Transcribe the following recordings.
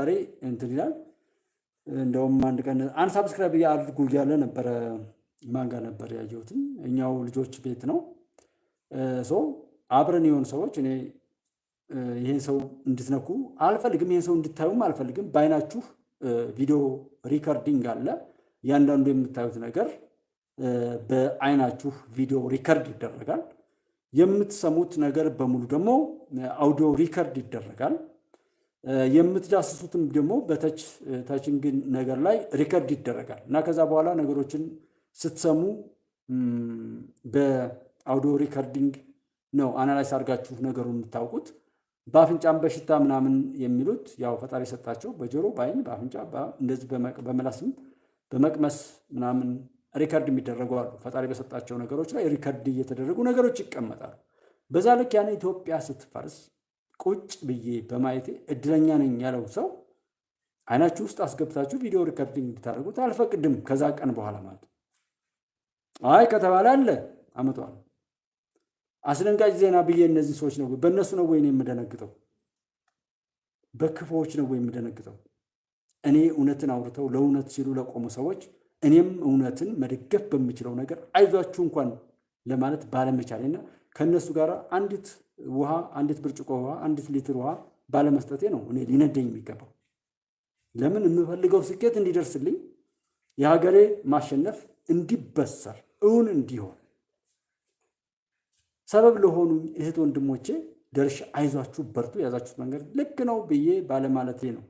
ዛሬ እንትን ይላል። እንደውም አንድ ቀን አንሳብስክራይብ አድርጉ እያለ ነበረ። ማን ጋር ነበር ያየሁት? እኛው ልጆች ቤት ነው። ሶ አብረን የሆኑ ሰዎች እኔ ይሄን ሰው እንድትነኩ አልፈልግም፣ ይሄን ሰው እንድታዩም አልፈልግም። በአይናችሁ ቪዲዮ ሪከርዲንግ አለ። እያንዳንዱ የምታዩት ነገር በአይናችሁ ቪዲዮ ሪከርድ ይደረጋል። የምትሰሙት ነገር በሙሉ ደግሞ አውዲዮ ሪከርድ ይደረጋል። የምትዳስሱትም ደግሞ በታችንግ ነገር ላይ ሪከርድ ይደረጋል እና ከዛ በኋላ ነገሮችን ስትሰሙ በአውዲዮ ሪከርዲንግ ነው አናላይዝ አድርጋችሁ ነገሩን የምታውቁት። በአፍንጫም በሽታ ምናምን የሚሉት ያው ፈጣሪ ሰጣቸው፣ በጆሮ በአይን በአፍንጫ እንደዚህ በመላስም በመቅመስ ምናምን ሪከርድ የሚደረጉ አሉ። ፈጣሪ በሰጣቸው ነገሮች ላይ ሪከርድ እየተደረጉ ነገሮች ይቀመጣሉ። በዛ ልክ ያን ኢትዮጵያ ስትፈርስ ቁጭ ብዬ በማየቴ እድለኛ ነኝ ያለው ሰው አይናችሁ ውስጥ አስገብታችሁ ቪዲዮ ሪከርዲንግ እንድታደርጉት አልፈቅድም። ከዛ ቀን በኋላ ማለት አይ ከተባለ አለ አመጣዋል። አስደንጋጭ ዜና ብዬ እነዚህ ሰዎች ነው በእነሱ ነው ወይ የምደነግጠው? በክፉዎች ነው ወይ የምደነግጠው? እኔ እውነትን አውርተው ለእውነት ሲሉ ለቆሙ ሰዎች እኔም እውነትን መደገፍ በሚችለው ነገር አይዟችሁ እንኳን ለማለት ባለመቻሌና ከእነሱ ጋር አንዲት ውሃ፣ አንዲት ብርጭቆ ውሃ፣ አንዲት ሊትር ውሃ ባለመስጠቴ ነው እኔ ሊነደኝ የሚገባው። ለምን የምፈልገው ስኬት እንዲደርስልኝ የሀገሬ ማሸነፍ እንዲበሰር እውን እንዲሆን ሰበብ ለሆኑ እህት ወንድሞቼ ደርሼ አይዟችሁ በርቱ፣ የያዛችሁት መንገድ ልክ ነው ብዬ ባለማለቴ ነው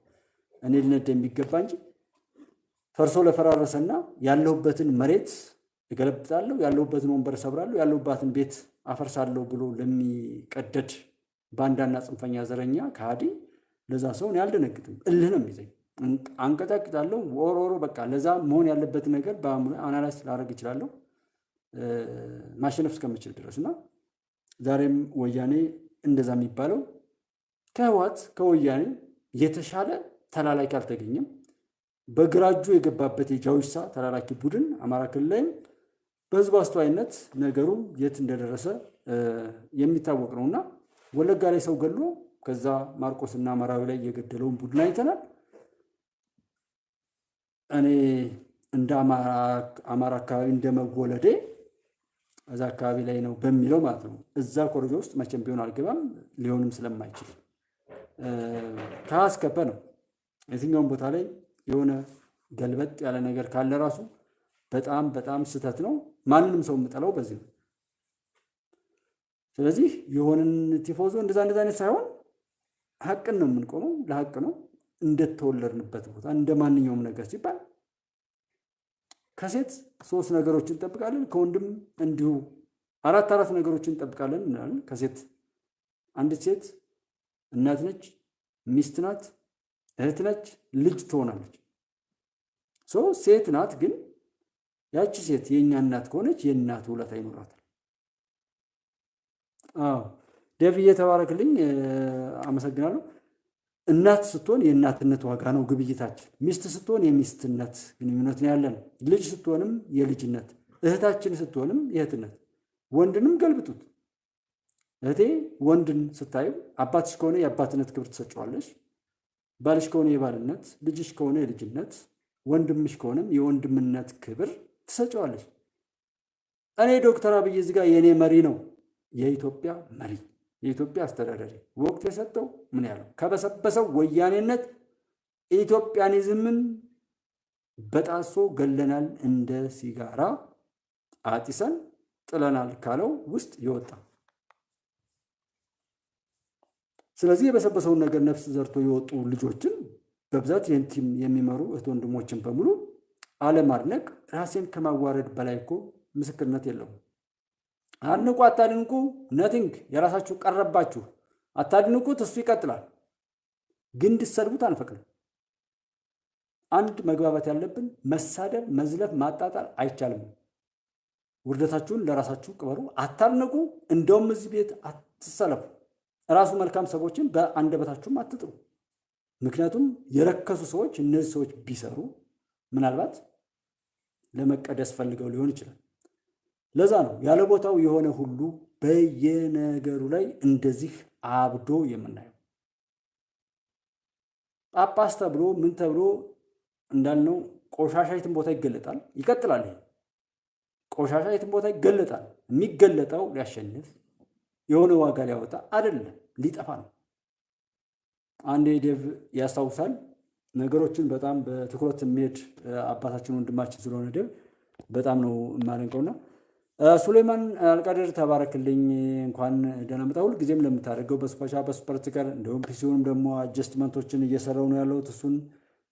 እኔ ሊነደኝ የሚገባ እንጂ ፈርሶ ለፈራረሰና ያለሁበትን መሬት እገለብጣለሁ፣ ያለሁበትን ወንበር ሰብራለሁ፣ ያለሁባትን ቤት አፈርሳለሁ ብሎ ለሚቀደድ ባንዳና ጽንፈኛ ዘረኛ ከሃዲ ለዛ ሰው እኔ አልደነግጥም። እልህ ነው የሚይዘኝ። አንቀጣቅጣለሁ። ወሮሮ በቃ ለዛ መሆን ያለበትን ነገር በአእምሮ አናላይዝ ላደርግ እችላለሁ ማሸነፍ እስከምችል ድረስ እና ዛሬም ወያኔ እንደዛ የሚባለው ከህወሓት ከወያኔ የተሻለ ተላላኪ አልተገኘም። በግራ እጁ የገባበት የጃዊሳ ተላላኪ ቡድን አማራ ክልል ላይም በህዝቡ አስተዋይነት ነገሩ የት እንደደረሰ የሚታወቅ ነውና ወለጋ ላይ ሰው ገሎ ከዛ ማርቆስና መራዊ ላይ የገደለውን ቡድን አይተናል። እኔ እንደ አማራ አካባቢ እንደመወለዴ እዛ አካባቢ ላይ ነው በሚለው ማለት ነው እዛ ኮሪጆ ውስጥ መቼም ቢሆን አልገባም፣ ሊሆንም ስለማይችል ካስከፈ ነው። የትኛውም ቦታ ላይ የሆነ ገልበጥ ያለ ነገር ካለ ራሱ በጣም በጣም ስህተት ነው። ማንንም ሰው የምጠላው በዚህ ነው። ስለዚህ የሆነን ቲፎዞ እንደዛ አይነት ሳይሆን ሀቅን ነው የምንቆመው፣ ለሀቅ ነው እንደተወለድንበት ቦታ እንደ ማንኛውም ነገር ሲባል ከሴት 3 ነገሮችን እንጠብቃለን፣ ከወንድም እንዲሁ 4 ነገሮችን እንጠብቃለን እንላለን። ከሴት አንዲት ሴት እናት ነች፣ ሚስት ናት፣ እህት ነች፣ ልጅ ትሆናለች። ሴት ናት፣ ግን ያቺ ሴት የእኛ እናት ከሆነች የእናት ውለታ ይኖራታል። ደቭ እየተባረክልኝ አመሰግናለሁ። እናት ስትሆን የእናትነት ዋጋ ነው ግብይታችን። ሚስት ስትሆን የሚስትነት ግንኙነት ነው ያለን። ልጅ ስትሆንም የልጅነት፣ እህታችን ስትሆንም የእህትነት። ወንድንም ገልብጡት። እህቴ ወንድን ስታዩ አባትሽ ከሆነ የአባትነት ክብር ትሰጫዋለሽ፣ ባልሽ ከሆነ የባልነት፣ ልጅሽ ከሆነ የልጅነት፣ ወንድምሽ ከሆነም የወንድምነት ክብር ትሰጫዋለሽ። እኔ ዶክተር አብይ እዚህ ጋር የእኔ መሪ ነው፣ የኢትዮጵያ መሪ፣ የኢትዮጵያ አስተዳዳሪ ወቅት የሰጠው ምን ያለው ከበሰበሰው ወያኔነት ኢትዮጵያኒዝምን በጣሶ ገለናል፣ እንደ ሲጋራ አጢሰን ጥለናል ካለው ውስጥ ይወጣ። ስለዚህ የበሰበሰውን ነገር ነፍስ ዘርቶ የወጡ ልጆችን በብዛት ይህን ቲም የሚመሩ እህት ወንድሞችን በሙሉ አለማድነቅ ራሴን ከማዋረድ በላይ እኮ ምስክርነት የለውም። አድንቁ አታድንቁ ነቲንግ፣ የራሳችሁ ቀረባችሁ። አታድንቁት፣ እሱ ይቀጥላል። ግን እንድትሰድቡት አንፈቅድም። አንድ መግባባት ያለብን መሳደብ፣ መዝለፍ፣ ማጣጣል አይቻልም። ውርደታችሁን ለራሳችሁ ቅበሩ። አታድንቁ፣ እንደውም እዚህ ቤት አትሰለፉ። ራሱ መልካም ሰዎችን በአንደበታችሁም አትጥሩ። ምክንያቱም የረከሱ ሰዎች እነዚህ ሰዎች ቢሰሩ ምናልባት ለመቀደስ ፈልገው ሊሆን ይችላል። ለዛ ነው ያለ ቦታው የሆነ ሁሉ በየነገሩ ላይ እንደዚህ አብዶ የምናየው። ጳጳስ ተብሎ ምን ተብሎ እንዳልነው ቆሻሻ የትም ቦታ ይገለጣል። ይቀጥላል። ይሄ ቆሻሻ የትም ቦታ ይገለጣል። የሚገለጠው ሊያሸንፍ የሆነ ዋጋ ሊያወጣ አይደለም፣ ሊጠፋ ነው። አንዴ ዴቭ ያስታውሳል ነገሮችን በጣም በትኩረት የሚሄድ አባታችን ወንድማችን ስለሆነ ዴቭ በጣም ነው የማደንቀውና ሱሌማን አልቃድር ተባረክልኝ፣ እንኳን ደህና መጣ። ሁል ጊዜም ለምታደርገው በሱፐር ስቲከር እንደውም ፒሲውንም ደግሞ አጀስትመንቶችን እየሰራው ነው ያለሁት። እሱን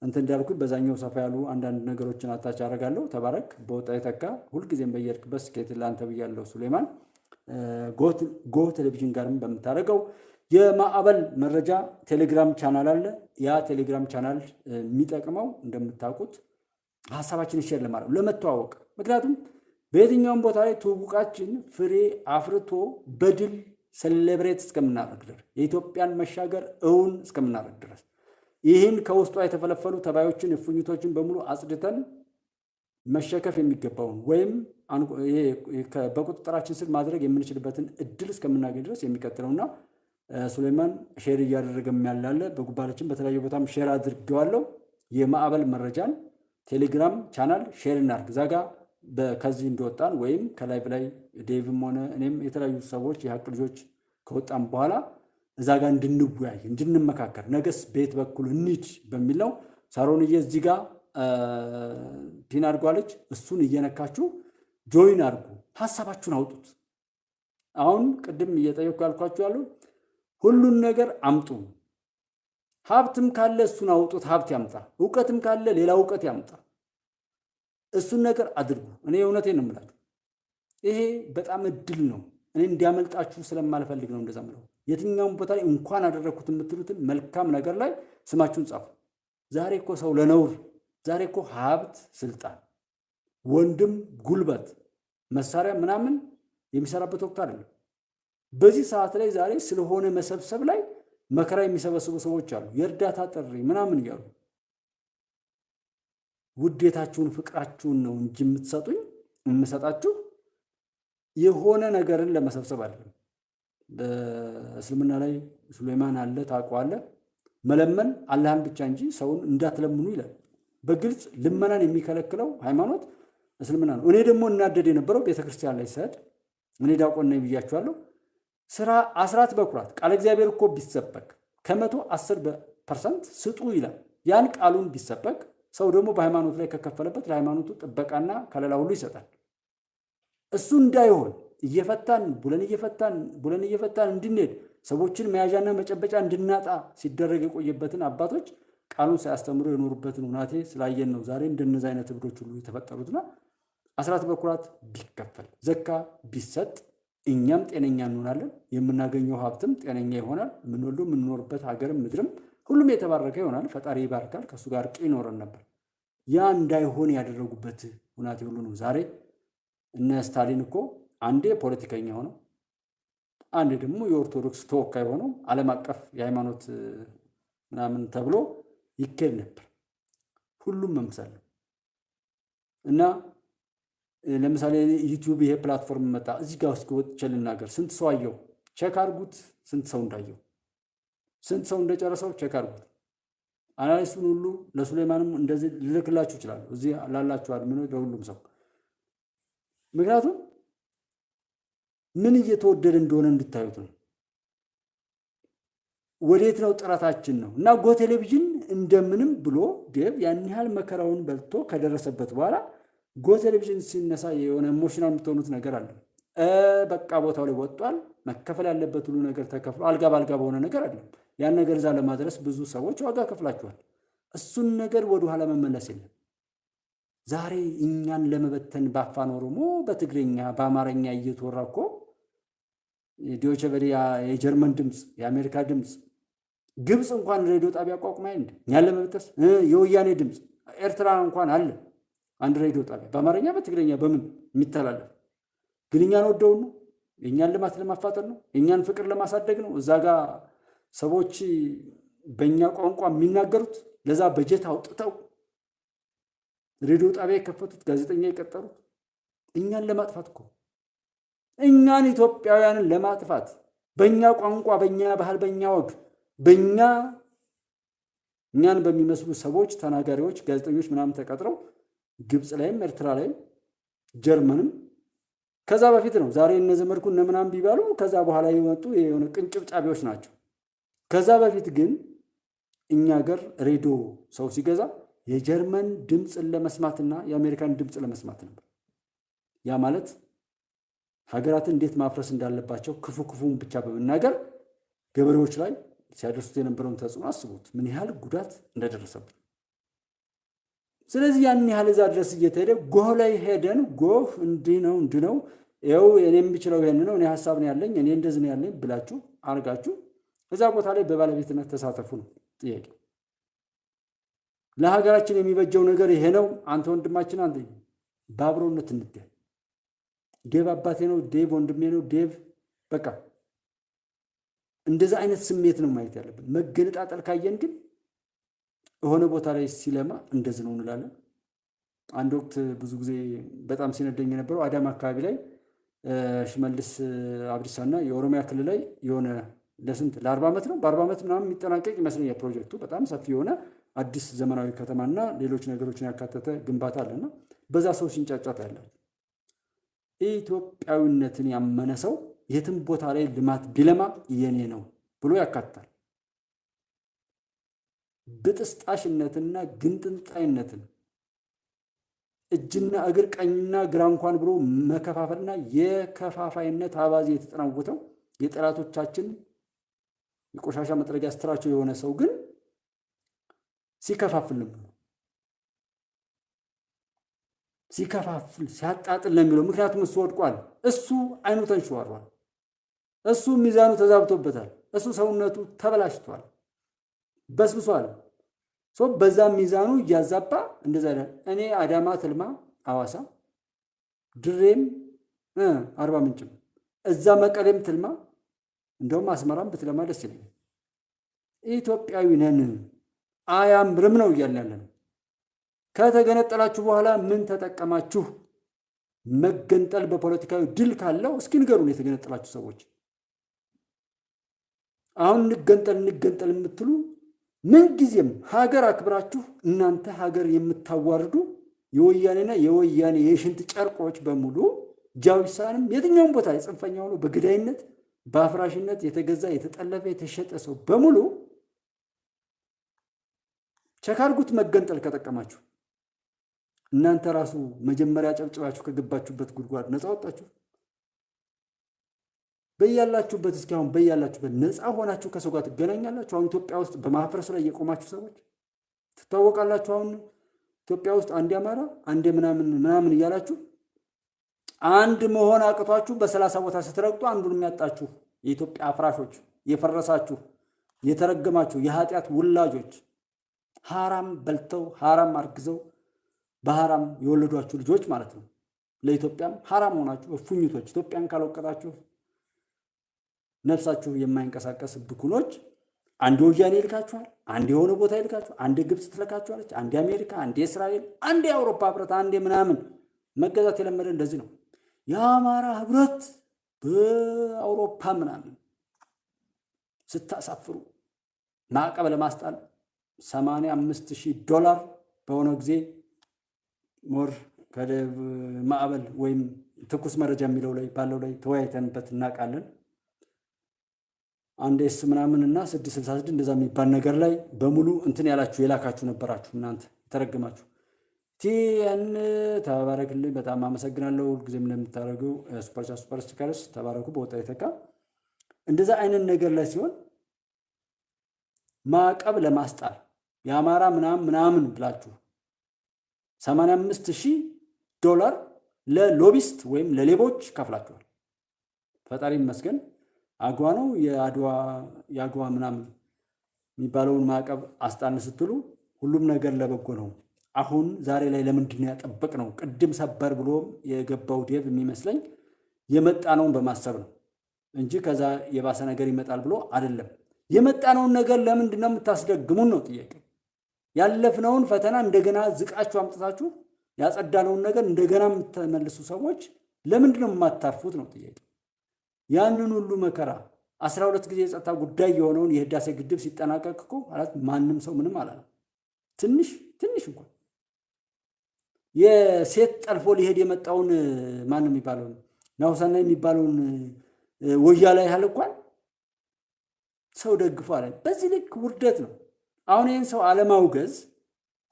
እንትን እንዳልኩኝ በዛኛው ሰፋ ያሉ አንዳንድ ነገሮችን አታች አደርጋለሁ። ተባረክ፣ በወጣ የተካ። ሁልጊዜም በየሄድክበት ስኬት ለአንተ ብያለሁ ሱሌማን። ጎ ቴሌቪዥን ጋርም በምታደርገው የማዕበል መረጃ ቴሌግራም ቻናል አለ። ያ ቴሌግራም ቻናል የሚጠቅመው እንደምታውቁት ሀሳባችን ሼር ለማድረግ ለመተዋወቅ፣ ምክንያቱም በየትኛውም ቦታ ላይ ትውውቃችን ፍሬ አፍርቶ በድል ሴሌብሬት እስከምናደርግ ድረስ የኢትዮጵያን መሻገር እውን እስከምናደርግ ድረስ ይህን ከውስጧ የተፈለፈሉ ተባዮችን እፉኝቶችን በሙሉ አጽድተን መሸከፍ የሚገባውን ወይም በቁጥጥራችን ስር ማድረግ የምንችልበትን እድል እስከምናገኝ ድረስ የሚቀጥለውና ሱሌማን ሼር እያደረገም ያላለ በጉባላችን በተለያዩ ቦታም ሼር አድርጌዋለሁ። የማዕበል መረጃን ቴሌግራም ቻናል ሼር እናድርግ። ዛጋ ከዚህ እንደወጣን ወይም ከላይቭ ላይ ዴቭም ሆነ እኔም የተለያዩ ሰዎች የሀቅ ልጆች ከወጣን በኋላ እዛ ጋር እንድንወያይ እንድንመካከር፣ ነገስ ቤት በኩል እንሂድ በሚል ነው። ሳሮንዬ እዚህ ጋር ፒን አድርጓለች። እሱን እየነካችሁ ጆይን አድርጉ፣ ሀሳባችሁን አውጡት። አሁን ቅድም እየጠየኩ ያልኳችሁ ያሉ ሁሉን ነገር አምጡ። ሀብትም ካለ እሱን አውጡት፣ ሀብት ያምጣ። እውቀትም ካለ ሌላ እውቀት ያምጣ። እሱን ነገር አድርጉ። እኔ እውነቴን ነው የምላችሁ። ይሄ በጣም እድል ነው። እኔ እንዲያመልጣችሁ ስለማልፈልግ ነው እንደዛ ምለው። የትኛውም ቦታ ላይ እንኳን አደረግኩት የምትሉትን መልካም ነገር ላይ ስማችሁን ጻፉ። ዛሬ እኮ ሰው ለነውር፣ ዛሬ እኮ ሀብት፣ ስልጣን፣ ወንድም፣ ጉልበት፣ መሳሪያ ምናምን የሚሰራበት ወቅት አይደለም። በዚህ ሰዓት ላይ ዛሬ ስለሆነ መሰብሰብ ላይ መከራ የሚሰበስቡ ሰዎች አሉ። የእርዳታ ጥሪ ምናምን እያሉ ውዴታችሁን ፍቅራችሁን ነው እንጂ የምትሰጡኝ የምሰጣችሁ የሆነ ነገርን ለመሰብሰብ አይደለም። በእስልምና ላይ ሱሌማን አለ ታውቀዋለህ፣ መለመን አላህን ብቻ እንጂ ሰውን እንዳትለምኑ ይላል። በግልጽ ልመናን የሚከለክለው ሃይማኖት እስልምና ነው። እኔ ደግሞ እናደድ የነበረው ቤተክርስቲያን ላይ ስሄድ እኔ ዲያቆን ነኝ ብያችኋለሁ። ስራ አስራት በኩራት ቃል እግዚአብሔር እኮ ቢሰበክ ከ110% ስጡ ይላል። ያን ቃሉን ቢሰበክ ሰው ደግሞ በሃይማኖት ላይ ከከፈለበት ለሃይማኖቱ ጥበቃና ከለላ ሁሉ ይሰጣል። እሱ እንዳይሆን እየፈታን ቡለን እየፈታን እንድንሄድ ሰዎችን መያዣና መጨበጫ እንድናጣ ሲደረግ የቆየበትን አባቶች ቃሉን ሳያስተምሩ የኖሩበትን ሁናቴ ስላየን ነው ዛሬ እንደነዚህ አይነት እብዶች ሁሉ የተፈጠሩትና አስራት በኩራት ቢከፈል ዘካ ቢሰጥ እኛም ጤነኛ እንሆናለን። የምናገኘው ሀብትም ጤነኛ ይሆናል። የምንወልደው የምንኖርበት ሀገርም ምድርም ሁሉም የተባረከ ይሆናል። ፈጣሪ ይባርካል። ከእሱ ጋር ይኖረን ነበር። ያ እንዳይሆን ያደረጉበት ሁናቴ ሁሉ ነው። ዛሬ እነ ስታሊን እኮ አንዴ ፖለቲከኛ ሆነው አንዴ ደግሞ የኦርቶዶክስ ተወካይ ሆነው ዓለም አቀፍ የሃይማኖት ምናምን ተብሎ ይኬድ ነበር። ሁሉም መምሰል እና ለምሳሌ ዩቲዩብ ይሄ ፕላትፎርም መጣ። እዚህ ጋር እስኪ ወጥቼ ልናገር። ስንት ሰው አየው? ቼክ አድርጉት። ስንት ሰው እንዳየው፣ ስንት ሰው እንደጨረሰው ቼክ አድርጉት። አናሊስቱን ሁሉ ለሱሌማንም እንደዚህ ልልክላችሁ ይችላል። እዚህ ላላችሁ አድሚኖች ለሁሉም ሰው። ምክንያቱም ምን እየተወደደ እንደሆነ እንድታዩት ነው። ወዴት ነው ጥረታችን ነው። እና ጎ ቴሌቪዥን እንደምንም ብሎ ዴቭ ያን ያህል መከራውን በልቶ ከደረሰበት በኋላ ጎ ቴሌቪዥን ሲነሳ የሆነ ኢሞሽናል የምትሆኑት ነገር አለ። በቃ ቦታው ላይ ወጥቷል። መከፈል ያለበት ሁሉ ነገር ተከፍሎ አልጋ ባልጋ በሆነ ነገር አይደለም። ያን ነገር እዛ ለማድረስ ብዙ ሰዎች ዋጋ ከፍላችኋል። እሱን ነገር ወደ ኋላ መመለስ የለም። ዛሬ እኛን ለመበተን በአፋን ኦሮሞ፣ በትግርኛ፣ በአማርኛ እየተወራ እኮ ዶይቼ ቬለ የጀርመን ድምፅ፣ የአሜሪካ ድምፅ፣ ግብፅ እንኳን ሬዲዮ ጣቢያ አቋቁማ እንደ እኛን ለመበጠስ የወያኔ ድምፅ ኤርትራ እንኳን አለ አንድ ሬዲዮ ጣቢያ በአማርኛ በትግርኛ በምን የሚተላለፍ ግን እኛን ወደው ነው። የእኛን ልማት ለማፋጠር ነው። የእኛን ፍቅር ለማሳደግ ነው። እዛ ጋር ሰዎች በእኛ ቋንቋ የሚናገሩት ለዛ በጀት አውጥተው ሬዲዮ ጣቢያ የከፈቱት ጋዜጠኛ የቀጠሩት እኛን ለማጥፋት እኮ እኛን ኢትዮጵያውያንን ለማጥፋት በእኛ ቋንቋ፣ በእኛ ባህል፣ በእኛ ወግ፣ በእኛ እኛን በሚመስሉ ሰዎች ተናጋሪዎች ጋዜጠኞች ምናምን ተቀጥረው ግብጽ ላይም ኤርትራ ላይም ጀርመንም ከዛ በፊት ነው። ዛሬ እነ ዘመድኩን እነ ምናምን ቢባሉ ከዛ በኋላ የመጡ የሆነ ቅንጭብጫቢዎች ናቸው። ከዛ በፊት ግን እኛ ሀገር ሬዲዮ ሰው ሲገዛ የጀርመን ድምፅን ለመስማትና የአሜሪካን ድምፅ ለመስማት ነበር። ያ ማለት ሀገራትን እንዴት ማፍረስ እንዳለባቸው ክፉ ክፉን ብቻ በመናገር ገበሬዎች ላይ ሲያደርሱት የነበረውን ተጽዕኖ አስቡት፣ ምን ያህል ጉዳት እንደደረሰበት። ስለዚህ ያን ያህል እዛ ድረስ እየተሄደ ጎህ ላይ ሄደን ጎህ እንዲህ ነው ይኸው እኔ የምችለው ይሄን ነው፣ እኔ ሀሳብ ነው ያለኝ፣ እኔ እንደዚህ ነው ያለኝ ብላችሁ አርጋችሁ እዛ ቦታ ላይ በባለቤትነት ተሳተፉ ነው ጥያቄ። ለሀገራችን የሚበጀው ነገር ይሄ ነው። አንተ ወንድማችን፣ አንተ በአብሮነት እንደህ ዴቭ አባቴ ነው፣ ዴቭ ወንድሜ ነው፣ ዴቭ በቃ እንደዛ አይነት ስሜት ነው ማየት ያለብን። መገነጣጠል ካየን ግን የሆነ ቦታ ላይ ሲለማ እንደዚህ ነው እንላለን። አንድ ወቅት ብዙ ጊዜ በጣም ሲነደኝ የነበረው አዳማ አካባቢ ላይ ሽመልስ አብዲሳና የኦሮሚያ ክልል ላይ የሆነ ለስንት ለ40 ዓመት ነው በ40 ዓመት ምናምን የሚጠናቀቅ ይመስለኛል ፕሮጀክቱ። በጣም ሰፊ የሆነ አዲስ ዘመናዊ ከተማና ሌሎች ነገሮችን ያካተተ ግንባታ አለና በዛ ሰው ሲንጫጫት ያለ ኢትዮጵያዊነትን ያመነ ሰው የትም ቦታ ላይ ልማት ቢለማ የኔ ነው ብሎ ያካትታል። ብጥስጣሽነትና ግንጥንጣይነትን እጅና እግር ቀኝና ግራ እንኳን ብሎ መከፋፈልና የከፋፋይነት አባዜ የተጠናወተው የጠላቶቻችን የቆሻሻ መጥረጊያ ስትራቸው የሆነ ሰው ግን ሲከፋፍልም ሲከፋፍል ሲያጣጥል ነው የሚለው። ምክንያቱም እሱ ወድቋል፣ እሱ አይኑ ተንሸዋሯል፣ እሱ ሚዛኑ ተዛብቶበታል፣ እሱ ሰውነቱ ተበላሽቷል፣ በስብሷል። በዛ ሚዛኑ እያዛባ እንደዛ አይደል። እኔ አዳማ፣ ትልማ፣ አዋሳ፣ ድሬም አርባ ምንጭም እዛ መቀሌም ትልማ እንደውም አስመራም ብትለማ ደስ ይለኛል። ኢትዮጵያዊ ነን አያምርም ነው እያልን ከተገነጠላችሁ በኋላ ምን ተጠቀማችሁ? መገንጠል በፖለቲካዊ ድል ካለው እስኪ ንገሩን የተገነጠላችሁ ሰዎች። አሁን እንገንጠል የምትሉ ምን ጊዜም ሀገር አክብራችሁ እናንተ ሀገር የምታዋርዱ የወያኔና የወያኔ የሽንት ጨርቆች በሙሉ ጃዊሳንም የትኛውም ቦታ የጽንፈኛ ሆኖ በግዳይነት በአፍራሽነት የተገዛ የተጠለፈ የተሸጠ ሰው በሙሉ ቸካርጉት መገንጠል ከጠቀማችሁ እናንተ ራሱ መጀመሪያ ጨብጭባችሁ ከገባችሁበት ጉድጓድ ነፃ ወጣችሁ። በያላችሁበት እስኪ አሁን በያላችሁበት ነፃ ሆናችሁ ከሰው ጋር ትገናኛላችሁ። አሁን ኢትዮጵያ ውስጥ በማፍረስ ላይ የቆማችሁ ሰዎች ትታወቃላችሁ። አሁን ኢትዮጵያ ውስጥ አንድ አማራ አንድ ምናምን እያላችሁ አንድ መሆን አቅቷችሁ በ30 ቦታ ስትረግጡ አንዱን የሚያጣችሁ የኢትዮጵያ አፍራሾች፣ የፈረሳችሁ የተረገማችሁ የኃጢአት ውላጆች ሐራም በልተው ሐራም አርግዘው በሐራም የወለዷችሁ ልጆች ማለት ነው። ለኢትዮጵያም ሐራም ሆናችሁ እፉኝቶች፣ ኢትዮጵያን ካልወቀጣችሁ ነፍሳችሁ የማይንቀሳቀስ ብኩኖች አንድ ወያኔ ይልካችኋል፣ አንድ የሆነ ቦታ ይልካችሁ፣ አንድ ግብጽ ትልካችኋለች፣ አንድ አሜሪካ፣ አንድ እስራኤል፣ አንድ የአውሮፓ ህብረት፣ አንድ ምናምን መገዛት የለመደ እንደዚህ ነው። የአማራ ህብረት በአውሮፓ ምናምን ስታሳፍሩ ማዕቀብ ለማስጣል $85,000 በሆነ ጊዜ ሞር ከማዕበል ወይም ትኩስ መረጃ የሚለው ላይ ባለው ላይ ተወያይተንበት እናውቃለን። አንድ ኤስ ምናምን እና 666 እንደዛ የሚባል ነገር ላይ በሙሉ እንትን ያላችሁ የላካችሁ ነበራችሁ እናንተ የተረገማችሁ። ቲያን ተባረክልኝ፣ በጣም አመሰግናለሁ። ሁልጊዜም እንደምታደርገው ሱፐር ስቲከርስ ተባረኩ። በወጣ የተካ እንደዛ አይነት ነገር ላይ ሲሆን ማዕቀብ ለማስጣል የአማራ ምናምን ብላችሁ $85,000 ለሎቢስት ወይም ለሌቦች ከፍላችኋል። ፈጣሪ ይመስገን። አግዋ ነው የአግዋ ምናምን የሚባለውን ማዕቀብ አስጣን ስትሉ ሁሉም ነገር ለበጎ ነው። አሁን ዛሬ ላይ ለምንድን ነው ያጠበቅነው? ቅድም ሰበር ብሎ የገባው ዴቭ የሚመስለኝ የመጣነውን በማሰብ ነው እንጂ ከዛ የባሰ ነገር ይመጣል ብሎ አይደለም። የመጣነውን ነገር ለምንድን ነው የምታስደግሙን ነው ጥያቄ። ያለፍነውን ፈተና እንደገና ዝቃችሁ አምጥታችሁ ያጸዳነውን ነገር እንደገና የምትመልሱ ሰዎች ለምንድን ነው የማታርፉት ነው ጥያቄ። ያንን ሁሉ መከራ 12 ጊዜ የጸጥታ ጉዳይ የሆነውን የህዳሴ ግድብ ሲጠናቀቅ እኮ ማለት ማንም ሰው ምንም አላለም። ትንሽ እንኳን የሴት ጠልፎ ሊሄድ የመጣውን ማንም የሚባለው ናሁሰና የሚባለውን ወያላ ያህል እንኳን ሰው ደግፎ አለ። በዚህ ልክ ውርደት ነው። አሁን ይህን ሰው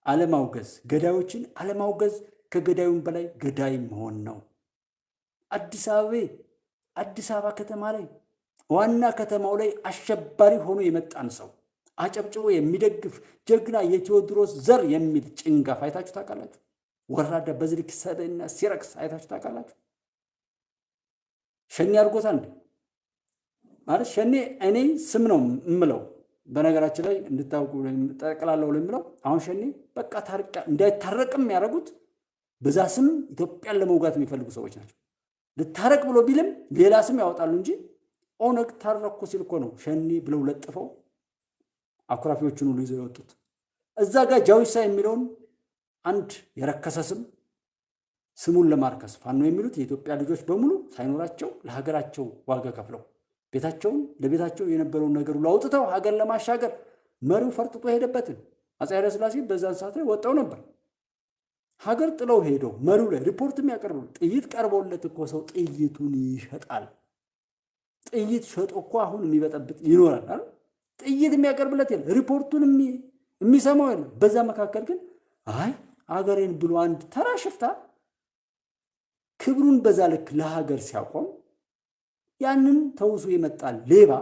አለማውገዝ ገዳዮችን አለማውገዝ ከገዳዩም በላይ ገዳይ መሆን ነው። አዲስ አበባ ከተማ ላይ ዋና ከተማው ላይ አሸባሪ ሆኖ የመጣን ሰው አጨብጭቦ የሚደግፍ ጀግና የቴዎድሮስ ዘር የሚል ጭንጋፍ አይታችሁ ታውቃላችሁ? ወራዳ በዚህ ልክ ሰብዕና ሲረክስ አይታችሁ ታውቃላችሁ? ሸኔ አድርጎታል ማለት ሸኔ እኔ ስም ነው የምለው። በነገራችን ላይ እንድታውቁ ጠቅላላው ላይ የምለው አሁን ሸኔ በቃ እንዳይታረቅም ያደረጉት በዛ ስም ኢትዮጵያን ለመውጋት የሚፈልጉ ሰዎች ናቸው። ልታረቅ ብሎ ቢልም ሌላ ስም ያወጣሉ እንጂ ኦነግ ታረኩ ሲል እኮ ነው ሸኔ ብለው ለጥፈው አኩራፊዎቹን ሁሉ ይዘው የወጡት። እዛ ጋር ጃዊሳ የሚለውን አንድ የረከሰ ስሙን ለማርከስ ፋኖ የሚሉት የኢትዮጵያ ልጆች በሙሉ ሳይኖራቸው ለሀገራቸው ዋጋ ከፍለው ቤታቸውን ለቤታቸው የነበረውን ነገር ሁሉ አውጥተው ሀገር ለማሻገር መሪው ፈርጥጦ ሄደበትን አፄ ኃይለ ሥላሴ በዛን ሰዓት ላይ ወጣው ነበር። ሀገር ጥለው ሄደው መሪው ላይ ሪፖርት የሚያቀርቡ ጥይት ቀርቦለት እኮ ሰው ጥይቱን ይሸጣል። ጥይት ሸጦ እኮ አሁን የሚበጠብጥ ይኖራል አይደል? ጥይት የሚያቀርብለት የለም፣ ሪፖርቱን የሚሰማው የለም። በዛ መካከል ግን አይ ሀገሬን ብሎ አንድ ተራ ሽፍታ ክብሩን በዛ ልክ ለሀገር ሲያቆም ያንን ተውሶ ይመጣል ሌባ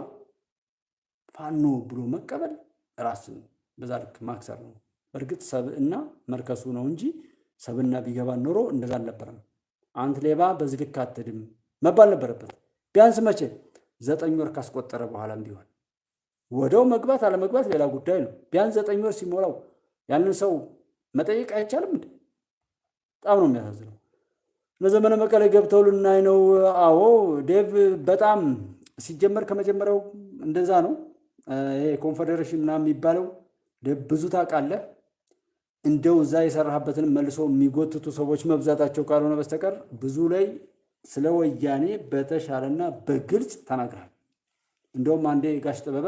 ፋኖ ብሎ መቀበል ራስን በዛ ልክ ማክሰር ነው። እርግጥ ሰብዕና መርከሱ ነው እንጂ ሰብዕና ቢገባ ኖሮ እንደዛ አልነበረም። አንተ ሌባ በዚህ ልክ አትድም መባል ነበረበት። ቢያንስ መቼ 9 ወር ካስቆጠረ በኋላም ቢሆን ወደው መግባት አለመግባት ሌላ ጉዳይ ነው። ቢያንስ 9 ወር ሲሞላው ያንን ሰው መጠየቅ አይቻልም እንዴ? በጣም ነው የሚያሳዝነው። ለዘመነ መቀሌ ገብተው ልናይ ነው። አዎ ዴቭ በጣም ሲጀመር ከመጀመሪያው እንደዛ ነው። ይሄ ኮንፌዴሬሽን ምናምን የሚባለው ብዙ ታውቃለህ። እንደው እዛ የሰራህበትን መልሶ የሚጎትቱ ሰዎች መብዛታቸው ካልሆነ በስተቀር ብዙ ላይ ስለ ወያኔ በተሻለና በግልጽ ተናግረሃል። እንደውም አንዴ ጋሽ ጥበበ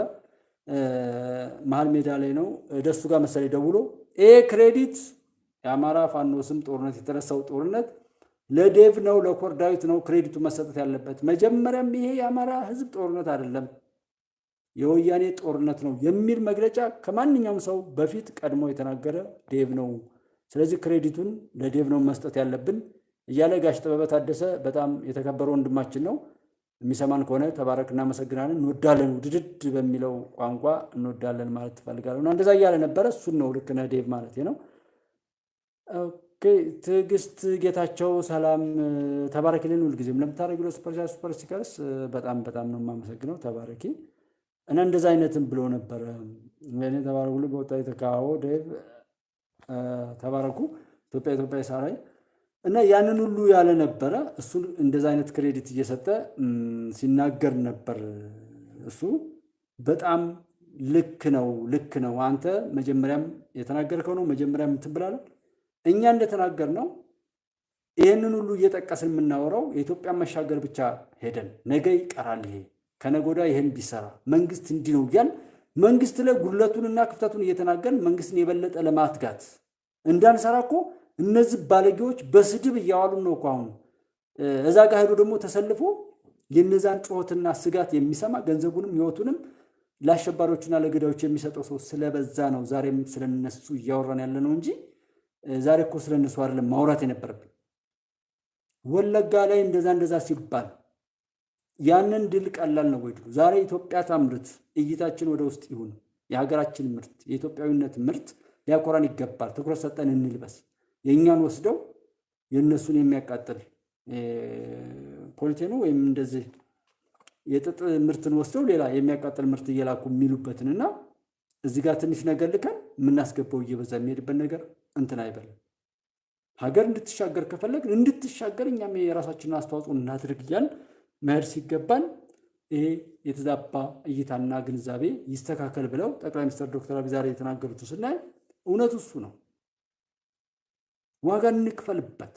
መሀል ሜዳ ላይ ነው ደሱ ጋር መሰለኝ ደውሎ ይሄ ክሬዲት የአማራ ፋኖ ስም ጦርነት የተነሳው ጦርነት ለዴቭ ነው ለኮር ዳዊት ነው ክሬዲቱ መሰጠት ያለበት። መጀመሪያም ይሄ የአማራ ህዝብ ጦርነት አይደለም የወያኔ ጦርነት ነው የሚል መግለጫ ከማንኛውም ሰው በፊት ቀድሞ የተናገረ ዴቭ ነው። ስለዚህ ክሬዲቱን ለዴቭ ነው መስጠት ያለብን እያለ ጋሽ ጥበበ ታደሰ በጣም የተከበረ ወንድማችን ነው። የሚሰማን ከሆነ ተባረክ፣ እናመሰግናለን፣ እንወዳለን። ውድድድ በሚለው ቋንቋ እንወዳለን ማለት ትፈልጋለሁ እና እንደዛ እያለ ነበረ። እሱን ነው ልክ ነህ ዴቭ ማለት ነው። ኦኬ ትዕግስት ጌታቸው ሰላም፣ ተባረክልን። ሁልጊዜም ለምታደርጊው ሱፐር ስቲከርስ በጣም ነው የማመሰግነው። ተባረኪ እና እንደዛ አይነትም ብሎ ነበረ። እኔ ተባረኩ በወጣ የተካው ዴቭ ተባረኩ ኢትዮጵያ ሳራይ እና ያንን ሁሉ ያለ ነበረ። እሱ እንደዛ አይነት ክሬዲት እየሰጠ ሲናገር ነበር። እሱ በጣም ልክ ነው። አንተ መጀመሪያም የተናገርከው ነው። መጀመሪያም ትብላለህ። እኛ እንደተናገር ነው ይሄንን ሁሉ እየጠቀስን የምናወራው የኢትዮጵያ መሻገር ብቻ ሄደን ነገ ይቀራል ይሄ ከነጎዳ ይሄን ቢሰራ መንግስት እንዲህ ነው እያልን መንግስት ላይ ጉድለቱንና ክፍተቱን እየተናገርን መንግስትን የበለጠ ለማትጋት እንዳንሰራ እኮ እነዚህ ባለጌዎች በስድብ እያዋሉን ነው እኮ። አሁን እዛ ጋር ሄዶ ደግሞ ተሰልፎ የነዛን ጩኸትና ስጋት የሚሰማ ገንዘቡንም ህይወቱንም ለአሸባሪዎችና ለገዳዮች የሚሰጠው ሰው ስለበዛ ነው ዛሬም ስለነሱ እያወራን ያለ ነው እንጂ ዛሬ እኮ ስለነሱ አይደለም ማውራት የነበረብን። ወለጋ ላይ እንደዛ ሲባል ያንን ድል ቀላል ነው ወይ? ዛሬ ኢትዮጵያ ታምርት፣ እይታችን ወደ ውስጥ ይሁን። የሀገራችን ምርት፣ የኢትዮጵያዊነት ምርት ሊያኮራን ይገባል። ትኩረት ሰጠን እንልበስ። የእኛን ወስደው የእነሱን የሚያቃጥል ፖሊቴኖ ወይም እንደዚህ የጥጥ ምርትን ወስደው ሌላ የሚያቃጥል ምርት እየላኩ የሚሉበትንና እዚህ ጋር ትንሽ ነገር ልከን የምናስገባው እየበዛ የሚሄድበት ነገር እንትን አይበለም። ሀገር እንድትሻገር ከፈለግን እንድትሻገር እኛም የራሳችንን አስተዋጽኦ እናድርግ እያልን መሄድ ሲገባን ይሄ የተዛባ እይታና ግንዛቤ ይስተካከል ብለው ጠቅላይ ሚኒስትር ዶክተር አብይ ዛሬ የተናገሩት ስናይ እውነቱ እሱ ነው። ዋጋ እንክፈልበት።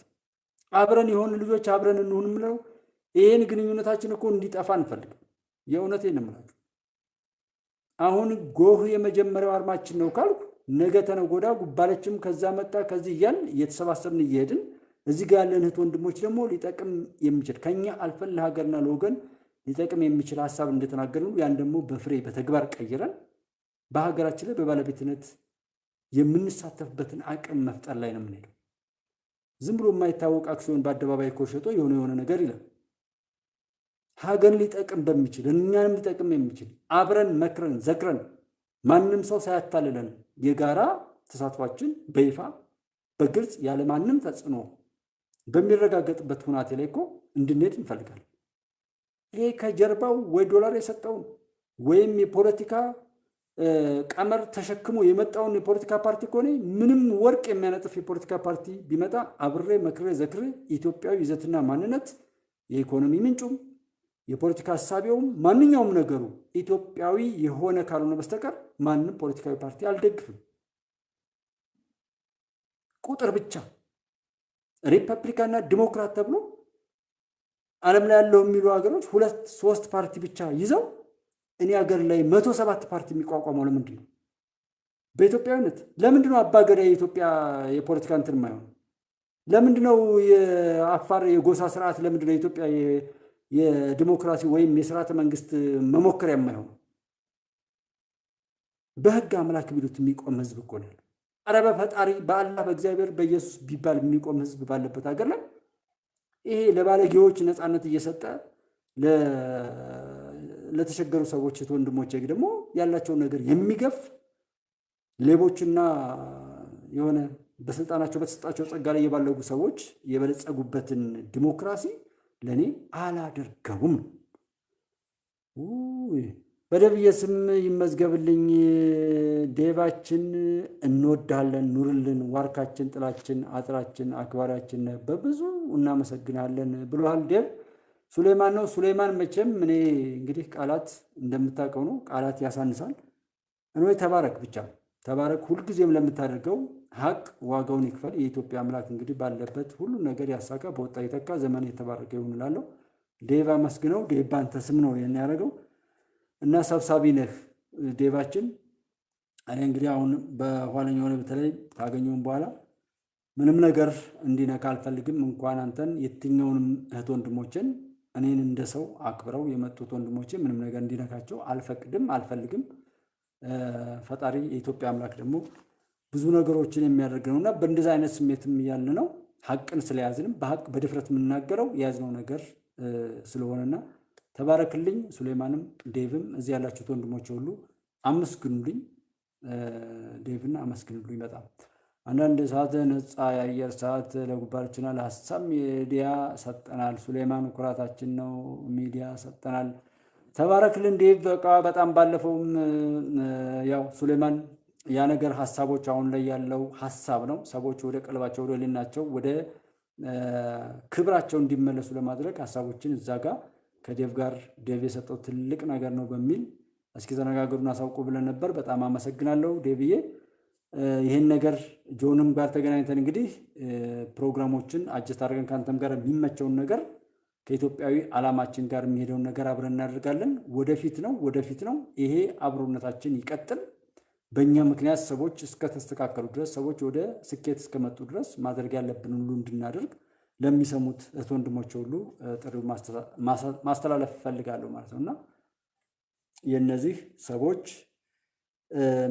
አብረን የሆኑ ልጆች አብረን እንሁን ምለው ይሄን ግንኙነታችን እኮ እንዲጠፋ አንፈልግም። የእውነቴን ነው የምላችሁ። አሁን ጎህ የመጀመሪያው አርማችን ነው ካልኩ ነገ ተነገ ወዲያ ጉባለችም ከዛ መጣ ከዚህ እያልን እየተሰባሰብን እየሄድን እዚህ ጋር ያለን እህት ወንድሞች ደግሞ ሊጠቅም የሚችል ከኛ አልፈን ለሀገርና ለወገን ሊጠቅም የሚችል ሀሳብ እንደተናገርን ያን ደግሞ በፍሬ በተግባር ቀይረን በሀገራችን ላይ በባለቤትነት የምንሳተፍበትን አቅም መፍጠር ላይ ነው የምንሄደው። ዝም ብሎ የማይታወቅ አክሲዮን በአደባባይ እኮ ሸጦ የሆነ ነገር ይላል። ሀገር ሊጠቅም በሚችል እኛንም ሊጠቅም የሚችል አብረን መክረን ዘክረን ማንም ሰው ሳያታልለን የጋራ ተሳትፏችን በይፋ በግልጽ ያለ ማንም ተጽዕኖ በሚረጋገጥበት ሁናቴ ላይ እኮ እንድንሄድ እንፈልጋለን። ይሄ ከጀርባው ወይ ዶላር የሰጠውን ወይም የፖለቲካ ቀመር ተሸክሞ የመጣውን የፖለቲካ ፓርቲ ከሆነ ምንም ወርቅ የሚያነጥፍ የፖለቲካ ፓርቲ ቢመጣ አብሬ መክሬ ዘክሬ ኢትዮጵያዊ ይዘትና ማንነት የኢኮኖሚ ምንጩም የፖለቲካ ሀሳቢውም ማንኛውም ነገሩ ኢትዮጵያዊ የሆነ ካልሆነ በስተቀር ማንም ፖለቲካዊ ፓርቲ አልደግፍም። ቁጥር ብቻ ሪፐብሊካንና ዲሞክራት ተብሎ ዓለም ላይ ያለው የሚሉ ሀገሮች 2-3 ፓርቲ ብቻ ይዘው እኔ ሀገር ላይ 107 ፓርቲ የሚቋቋመው ለምንድን ነው? በኢትዮጵያዊነት ለምንድን ነው አባገዳ የኢትዮጵያ የፖለቲካ እንትን የማይሆን? ለምንድን ነው የአፋር የጎሳ ስርዓት ለምንድን ነው የኢትዮጵያ የዲሞክራሲ ወይም የስርዓተ መንግስት መሞከሪያ የማይሆን? በህግ አምላክ ቢሉት የሚቆም ህዝብ እኮ ነው። ኧረ በፈጣሪ በአላህ በእግዚአብሔር በኢየሱስ ቢባል የሚቆም ህዝብ ባለበት ሀገር ላይ ይሄ ለባለጌዎች ነፃነት እየሰጠ ለተቸገሩ ሰዎች ወንድሞቼ ደግሞ ያላቸውን ነገር የሚገፍ ሌቦችና የሆነ በስልጣናቸው በተሰጣቸው ጸጋ ላይ የባለጉ ሰዎች የበለጸጉበትን ዲሞክራሲ ለኔ አላደርገውም። በደብዬ ስም ይመዝገብልኝ። ዴቫችን እንወዳለን፣ ኑርልን፣ ዋርካችን፣ ጥላችን፣ አጥራችን፣ አክባሪያችን በብዙ እናመሰግናለን ብሏል ዴቭ። ሱሌማን ነው። ሱሌማን መቼም እኔ እንግዲህ ቃላት እንደምታውቀው ነው፣ ቃላት ያሳንሳል። እኔ ተባረክ ብቻ ተባረክ። ሁልጊዜም ለምታደርገው ሀቅ ዋጋውን ይክፈል። የኢትዮጵያ አምላክ እንግዲህ ባለበት ሁሉ ነገር ያሳካ፣ በወጣ ይተካ፣ ዘመን የተባረከ ይሁን እላለሁ። ዴቭ አመስግነው። ዴቭ ባንተ ስም ነው ይሄን ያደረገው እና ሰብሳቢ ነህ ዴቫችን። እኔ እንግዲህ አሁን በኋለኛው ላይ በተለይ ካገኘውን በኋላ ምንም ነገር እንዲነካ አልፈልግም። እንኳን አንተን የትኛውንም እህት ወንድሞችን እኔን እንደ ሰው አክብረው የመጡት ወንድሞቼ ምንም ነገር እንዲነካቸው አልፈቅድም፣ አልፈልግም። ፈጣሪ የኢትዮጵያ አምላክ ደግሞ ብዙ ነገሮችን የሚያደርግ ነውና በእንደዚህ አይነት ስሜትም እያለ ነው ሀቅን ስለያዝንም በሀቅ በድፍረት የምናገረው የያዝነው ነገር ስለሆነና ተባረክልኝ። ሱሌማንም ዴቭም እዚህ ያላችሁት ወንድሞቼ ሁሉ አመስግኑልኝ። ዴቭና አመስግኑልኝ። በጣም አንዳንድ ሰዓት ነፃ የአየር ሰዓት ለጉባኤችና ለሀሳብ ሚዲያ ሰጠናል። ሱሌማን ኩራታችን ነው፣ ሚዲያ ሰጠናል። ተባረክልን ዴቭ። በቃ በጣም ባለፈውም ያው ሱሌማን ያ ነገር ሀሳቦች አሁን ላይ ያለው ሀሳብ ነው። ሰዎች ወደ ቀልባቸው ወደ ሊናቸው ወደ ክብራቸው እንዲመለሱ ለማድረግ ሀሳቦችን እዛ ጋር ከዴቭ ጋር ዴቭ የሰጠው ትልቅ ነገር ነው በሚል እስኪ ተነጋገሩን አሳውቁ ብለን ነበር። በጣም አመሰግናለሁ ዴቭዬ። ይህን ነገር ጆንም ጋር ተገናኝተን እንግዲህ ፕሮግራሞችን አጀስት አድርገን ከአንተም ጋር የሚመቸውን ነገር ከኢትዮጵያዊ ዓላማችን ጋር የሚሄደውን ነገር አብረን እናደርጋለን። ወደፊት ነው። ይሄ አብሮነታችን ይቀጥል። በእኛ ምክንያት ሰዎች እስከተስተካከሉ ድረስ፣ ሰዎች ወደ ስኬት እስከመጡ ድረስ ማድረግ ያለብን ሁሉ እንድናደርግ ለሚሰሙት እህት ወንድሞች ሁሉ ጥሪው ማስተላለፍ እፈልጋለሁ ማለት ነው እና የእነዚህ ሰዎች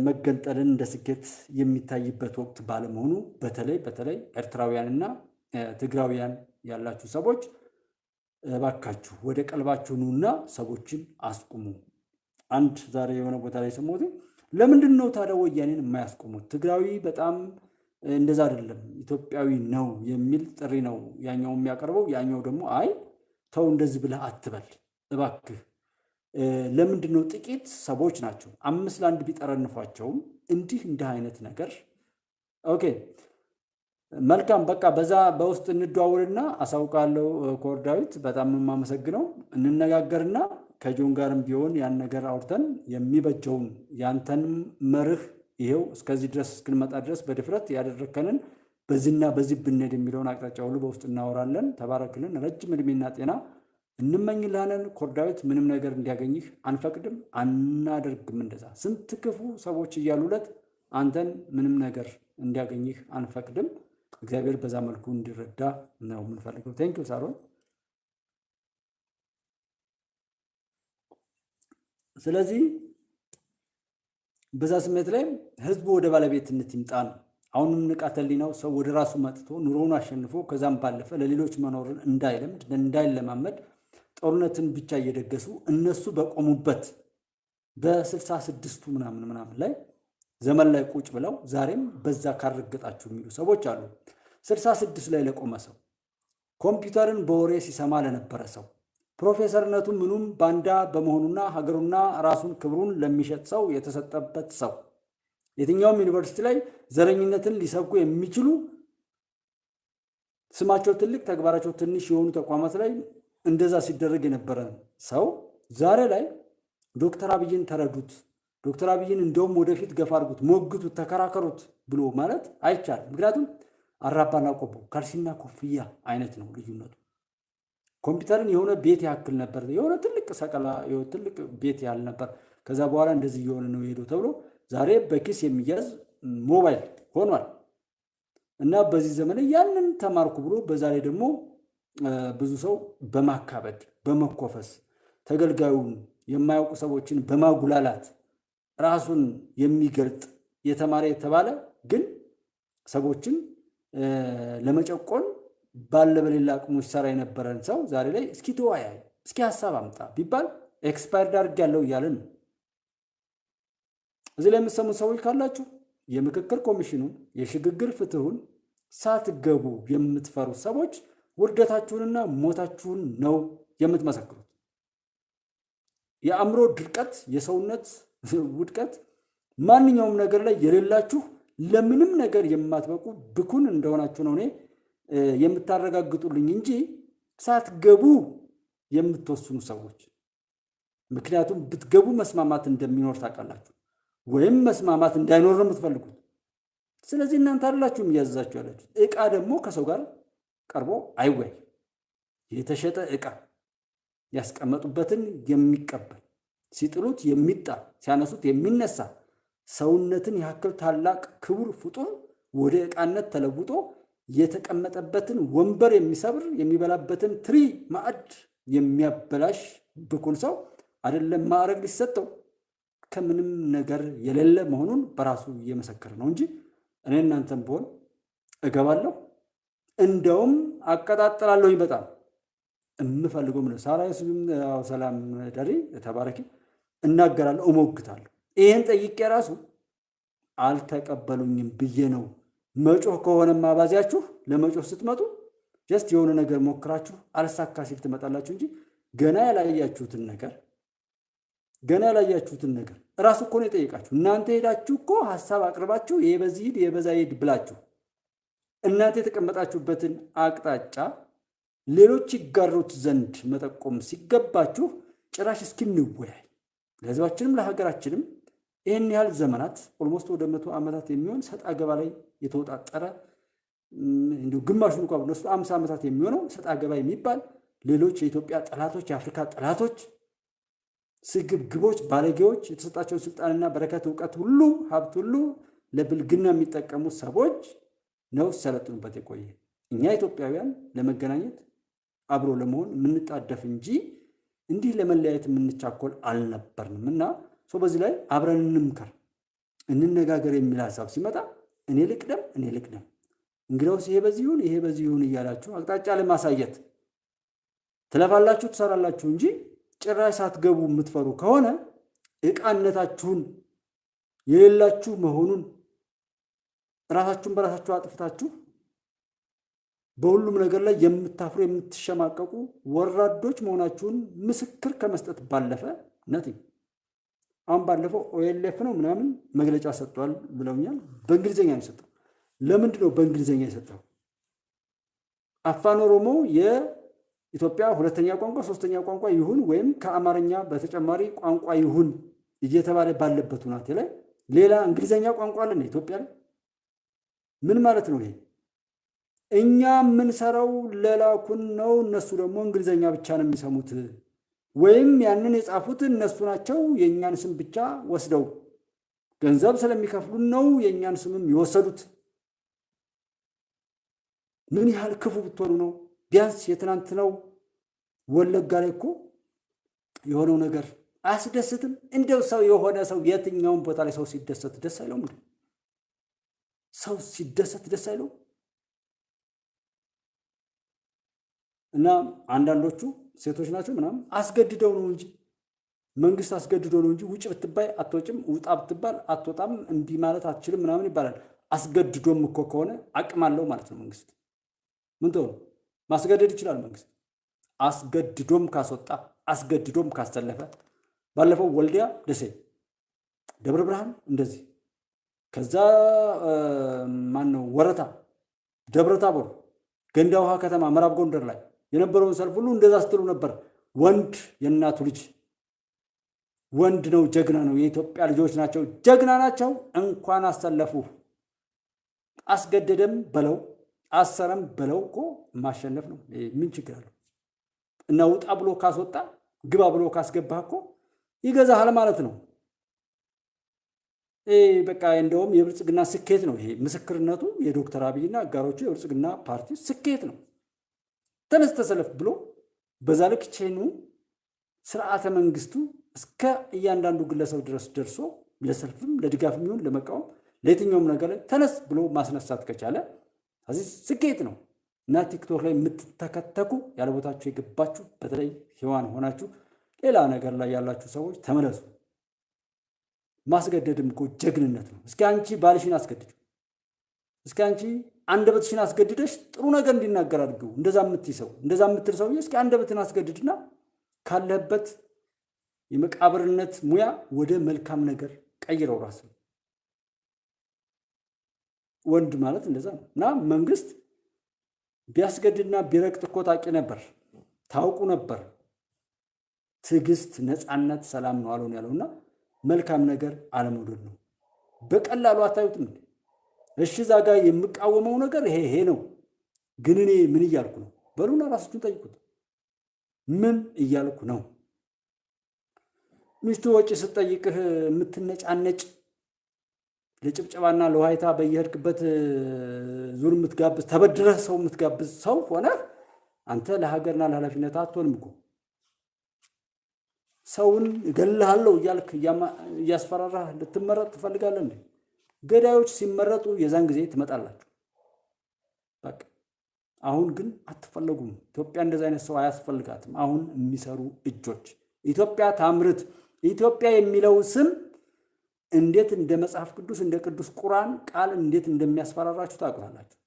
መገንጠልን እንደ ስኬት የሚታይበት ወቅት ባለመሆኑ በተለይ ኤርትራውያንና ትግራውያን ያላችሁ ሰዎች እባካችሁ ወደ ቀልባችሁ ኑና ሰዎችን አስቁሙ። አንድ ዛሬ የሆነ ቦታ ላይ ሰሞት ለምንድን ነው ታዲያ ወያኔን የማያስቆሙት? ትግራዊ በጣም እንደዛ አይደለም ኢትዮጵያዊ ነው የሚል ጥሪ ነው ያኛው የሚያቀርበው። ያኛው ደግሞ አይ ተው እንደዚህ ብለህ አትበል እባክህ። ለምንድን ነው ጥቂት ሰዎች ናቸው 5-1 ቢጠረንፏቸውም እንዲህ አይነት ነገር ኦኬ መልካም በቃ በዛ በውስጥ እንደዋወልና አሳውቃለሁ። ኮር ዳዊት በጣም የማመሰግነው እንነጋገርና ከጆን ጋርም ቢሆን ያን ነገር አውርተን የሚበጀውን ያንተንም መርህ ይሄው እስከዚህ ድረስ እስክንመጣ ድረስ በድፍረት ያደረከንን በዚህ ብንሄድ የሚለውን አቅጣጫ ሁሉ በውስጥ እናወራለን። ተባረክልን። ረጅም እድሜና ጤና እንመኝልሃለን። ኮርዳዊት ምንም ነገር እንዲያገኝህ አንፈቅድም፣ አናደርግም። እንደዛ ስንት ክፉ ሰዎች እያሉለት አንተን ምንም ነገር እንዲያገኝህ አንፈቅድም። እግዚአብሔር በዛ መልኩ እንዲረዳ ነው የምንፈልገው። ቴንኪው ሳሮን። ስለዚህ በዛ ስሜት ላይ ህዝቡ ወደ ባለቤትነት ይምጣ ነው። አሁንም ንቃተ ህሊናው ሰው ወደ ራሱ መጥቶ ኑሮውን አሸንፎ ከዛም ባለፈ ለሌሎች መኖርን እንዳይለምድ እንዳይለማመድ ጦርነትን ብቻ እየደገሱ እነሱ በቆሙበት በ66ቱ ምናምን ላይ ዘመን ላይ ቁጭ ብለው ዛሬም በዛ ካረገጣችሁ የሚሉ ሰዎች አሉ። 66 ላይ ለቆመ ሰው፣ ኮምፒውተርን በወሬ ሲሰማ ለነበረ ሰው፣ ፕሮፌሰርነቱ ምኑም ባንዳ በመሆኑና ሀገሩና ራሱን ክብሩን ለሚሸጥ ሰው የተሰጠበት ሰው፣ የትኛውም ዩኒቨርሲቲ ላይ ዘረኝነትን ሊሰብኩ የሚችሉ ስማቸው ትልቅ ተግባራቸው ትንሽ የሆኑ ተቋማት ላይ እንደዛ ሲደረግ የነበረ ሰው ዛሬ ላይ ዶክተር አብይን ተረዱት፣ ዶክተር አብይን እንደውም ወደፊት ገፋ አድርጉት፣ ሞግቱት፣ ተከራከሩት ብሎ ማለት አይቻልም። ምክንያቱም አራባና ቆቦ ካልሲና ኮፍያ አይነት ነው ልዩነቱ። ኮምፒውተርን የሆነ ቤት ያክል ነበር፣ የሆነ ትልቅ ሰቀላ ትልቅ ቤት ያህል ነበር። ከዛ በኋላ እንደዚህ እየሆነ ነው የሄደው ተብሎ ዛሬ በኪስ የሚያዝ ሞባይል ሆኗል። እና በዚህ ዘመን ያንን ተማርኩ ብሎ በዛ ላይ ደግሞ ብዙ ሰው በማካበድ በመኮፈስ ተገልጋዩን የማያውቁ ሰዎችን በማጉላላት ራሱን የሚገልጥ የተማረ የተባለ ግን ሰዎችን ለመጨቆን ባለ በሌላ አቅሙ ሲሰራ የነበረን ሰው ዛሬ ላይ እስኪ ተወያይ፣ እስኪ ሀሳብ አምጣ ቢባል ኤክስፓየርድ አድርጌያለሁ እያለን ነው። እዚህ ላይ የምትሰሙ ሰዎች ካላችሁ የምክክር ኮሚሽኑን የሽግግር ፍትሁን ሳትገቡ የምትፈሩ ሰዎች ውርደታችሁንና ሞታችሁን ነው የምትመሰክሩት። የአእምሮ ድርቀት፣ የሰውነት ውድቀት፣ ማንኛውም ነገር ላይ የሌላችሁ ለምንም ነገር የማትበቁ ብኩን እንደሆናችሁ ነው እኔ የምታረጋግጡልኝ እንጂ ሳትገቡ የምትወስኑ ሰዎች። ምክንያቱም ብትገቡ መስማማት እንደሚኖር ታውቃላችሁ፣ ወይም መስማማት እንዳይኖር ነው የምትፈልጉት። ስለዚህ እናንተ አይደላችሁም እያዘዛችሁ ያላችሁ። ዕቃ ደግሞ ከሰው ጋር ቀርቦ አይወይ። የተሸጠ ዕቃ ያስቀመጡበትን የሚቀበል ሲጥሉት የሚጣል ሲያነሱት የሚነሳ ሰውነትን ያክል ታላቅ ክቡር ፍጡር ወደ ዕቃነት ተለውጦ የተቀመጠበትን ወንበር የሚሰብር የሚበላበትን ትሪ ማዕድ የሚያበላሽ ብኩን ሰው አይደለም ማዕረግ ሊሰጠው ከምንም ነገር የሌለ መሆኑን በራሱ እየመሰከረ ነው እንጂ እኔ እናንተም ብሆን እገባለሁ፣ እንደውም አቀጣጥላለሁ። በጣም የምፈልገው ምን ሳላይስም ሰላም ደሪ ተባረኪ እናገራለሁ፣ እሞግታለሁ። ይሄን ጠይቄ ራሱ አልተቀበሉኝም ብዬ ነው። መጮህ ከሆነ ማባዚያችሁ ለመጮህ ስትመጡ ጀስት የሆነ ነገር ሞክራችሁ አልሳካ ሲል ትመጣላችሁ እንጂ ገና ያላያችሁትን ነገር እራሱ እኮ ነው የጠየቃችሁ። እናንተ ሄዳችሁ እኮ ሐሳብ አቅርባችሁ ይሄ በዚህ ሂድ ይሄ በዛ ሂድ ብላችሁ እናንተ የተቀመጣችሁበትን አቅጣጫ ሌሎች ይጋሩት ዘንድ መጠቆም ሲገባችሁ ጭራሽ እስኪንወያይ ለሕዝባችንም ለሀገራችንም ይህን ያህል ዘመናት ኦልሞስት ወደ 100 ዓመታት የሚሆን ሰጣ ገባ ላይ የተወጣጠረ እንዲሁ ግማሹን እንኳን ብንወስድ 50 ዓመታት የሚሆነው ሰጣ ገባ የሚባል ሌሎች የኢትዮጵያ ጠላቶች የአፍሪካ ጠላቶች ስግብግቦች ባለጌዎች የተሰጣቸውን ስልጣንና በረከት እውቀት ሁሉ ሀብት ሁሉ ለብልግና የሚጠቀሙ ሰዎች ነው ሲሰለጥኑበት የቆየ። እኛ ኢትዮጵያውያን ለመገናኘት አብሮ ለመሆን የምንጣደፍ እንጂ እንዲህ ለመለያየት የምንቻኮል አልነበርንም። እና በዚህ ላይ አብረን እንምከር እንነጋገር የሚል ሀሳብ ሲመጣ እኔ ልቅደም እንግዲያውስ ይሄ በዚህ ይሁን እያላችሁ አቅጣጫ ለማሳየት ትለፋላችሁ፣ ትሰራላችሁ እንጂ ጭራሽ ሳትገቡ የምትፈሩ ከሆነ ዕቃነታችሁን የሌላችሁ መሆኑን ራሳችሁን በራሳችሁ አጥፍታችሁ በሁሉም ነገር ላይ የምታፍሩ የምትሸማቀቁ ወራዶች መሆናችሁን ምስክር ከመስጠት ባለፈ ነትኝ። አሁን ባለፈው ኦኤልኤፍ ነው ምናምን መግለጫ ሰጥቷል ብለውኛል። በእንግሊዝኛ ነው የሰጠው። ለምንድን ነው በእንግሊዝኛ የሰጠው? አፋን ኦሮሞ የኢትዮጵያ ሁለተኛ ቋንቋ ሶስተኛ ቋንቋ ይሁን ወይም ከአማርኛ በተጨማሪ ቋንቋ ይሁን እየተባለ ባለበት ሁናቴ ላይ ሌላ እንግሊዝኛ ቋንቋ አለ ኢትዮጵያ ላይ? ምን ማለት ነው ይሄ? እኛ የምንሰራው ለላኩን ነው። እነሱ ደግሞ እንግሊዘኛ ብቻ ነው የሚሰሙት፣ ወይም ያንን የጻፉት እነሱ ናቸው። የእኛን ስም ብቻ ወስደው ገንዘብ ስለሚከፍሉን ነው የእኛን ስምም የወሰዱት። ምን ያህል ክፉ ብትሆኑ ነው? ቢያንስ የትናንት ነው ወለጋ ላይ እኮ የሆነው ነገር አያስደስትም? እንደው ሰው የሆነ ሰው የትኛውን ቦታ ላይ ሰው ሲደሰት ደስ አይለውም? ሰው ሲደሰት ደስ አይለውም? እና አንዳንዶቹ ሴቶች ናቸው ምናምን አስገድደው ነው እንጂ መንግስት አስገድዶ ነው እንጂ ውጭ ብትባይ አትወጭም፣ ውጣ ብትባል አትወጣም፣ እምቢ ማለት አትችልም ምናምን ይባላል። አስገድዶም እኮ ከሆነ አቅም አለው ማለት ነው መንግስት። ምን ተው ማስገደድ ይችላል መንግስት። አስገድዶም ካስወጣ አስገድዶም ካሰለፈ ባለፈው ወልዲያ፣ ደሴ፣ ደብረ ብርሃን እንደዚህ ከዛ ማነው ወረታ፣ ደብረ ታቦር፣ ገንዳ ውሃ ከተማ ምዕራብ ጎንደር ላይ የነበረውን ሰልፍ ሁሉ እንደዛ ስትሉ ነበር። ወንድ የእናቱ ልጅ ወንድ ነው፣ ጀግና ነው፣ የኢትዮጵያ ልጆች ናቸው፣ ጀግና ናቸው። እንኳን አሰለፉ። አስገደደም በለው አሰረም በለው እኮ ማሸነፍ ነው። ምን ችግር አለው? እና ውጣ ብሎ ካስወጣ ግባ ብሎ ካስገባህ እኮ ይገዛሃል ማለት ነው። በቃ እንደውም የብልጽግና ስኬት ነው ይሄ ምስክርነቱ። የዶክተር አብይና አጋሮቹ የብልጽግና ፓርቲ ስኬት ነው። ተነስ ተሰለፍ ብሎ በዛ ልክ ቼኑ ስርዓተ መንግስቱ እስከ እያንዳንዱ ግለሰብ ድረስ ደርሶ ለሰልፍም ለድጋፍም ይሁን ለመቃወም ለየትኛውም ነገር ላይ ተነስ ብሎ ማስነሳት ከቻለ እዚህ ስኬት ነው። እና ቲክቶክ ላይ የምትተከተኩ ያለ ቦታችሁ የገባችሁ በተለይ ሔዋን ሆናችሁ ሌላ ነገር ላይ ያላችሁ ሰዎች ተመለሱ። ማስገደድም እኮ ጀግንነት ነው። እስኪ አንቺ ባልሽን አስገድዱ። እስኪ አንቺ አንደበትሽን አስገድደሽ ጥሩ ነገር እንዲናገር አድርገው። እንደዛ የምትል ሰውዬ እስኪ አንደበትን አስገድድና ካለህበት የመቃብርነት ሙያ ወደ መልካም ነገር ቀይረው ራስ። ወንድ ማለት እንደዛ ነው። እና መንግስት ቢያስገድድና ቢረቅጥ እኮ ታውቁ ነበር። ትዕግስት፣ ነፃነት፣ ሰላም ነው አልሆን ያለውና መልካም ነገር አለመውደድ ነው። በቀላሉ አታዩትም። እሺ እዛ ጋር የምቃወመው ነገር ይሄ ነው፣ ግን እኔ ምን እያልኩ ነው በሉና ራሳችሁን ጠይቁት። ምን እያልኩ ነው? ሚስቱ ወጪ ስትጠይቅህ የምትነጫነጭ ለጭብጨባና ለዋይታ በየሄድክበት ዙር የምትጋብዝ ተበድረህ ሰው የምትጋብዝ ሰው ሆነ አንተ ለሀገርና ለኃላፊነት አትሆንም እኮ። ሰውን እገልሃለሁ እያልክ እያስፈራራህ ልትመረጥ ትፈልጋለህ እንዴ? ገዳዮች ሲመረጡ የዛን ጊዜ ትመጣላችሁ። በቃ አሁን ግን አትፈለጉም። ኢትዮጵያ እንደዛ አይነት ሰው አያስፈልጋትም። አሁን የሚሰሩ እጆች ኢትዮጵያ ታምርት። ኢትዮጵያ የሚለው ስም እንዴት እንደ መጽሐፍ ቅዱስ እንደ ቅዱስ ቁርአን ቃል እንዴት እንደሚያስፈራራችሁ ታውቃላችሁ።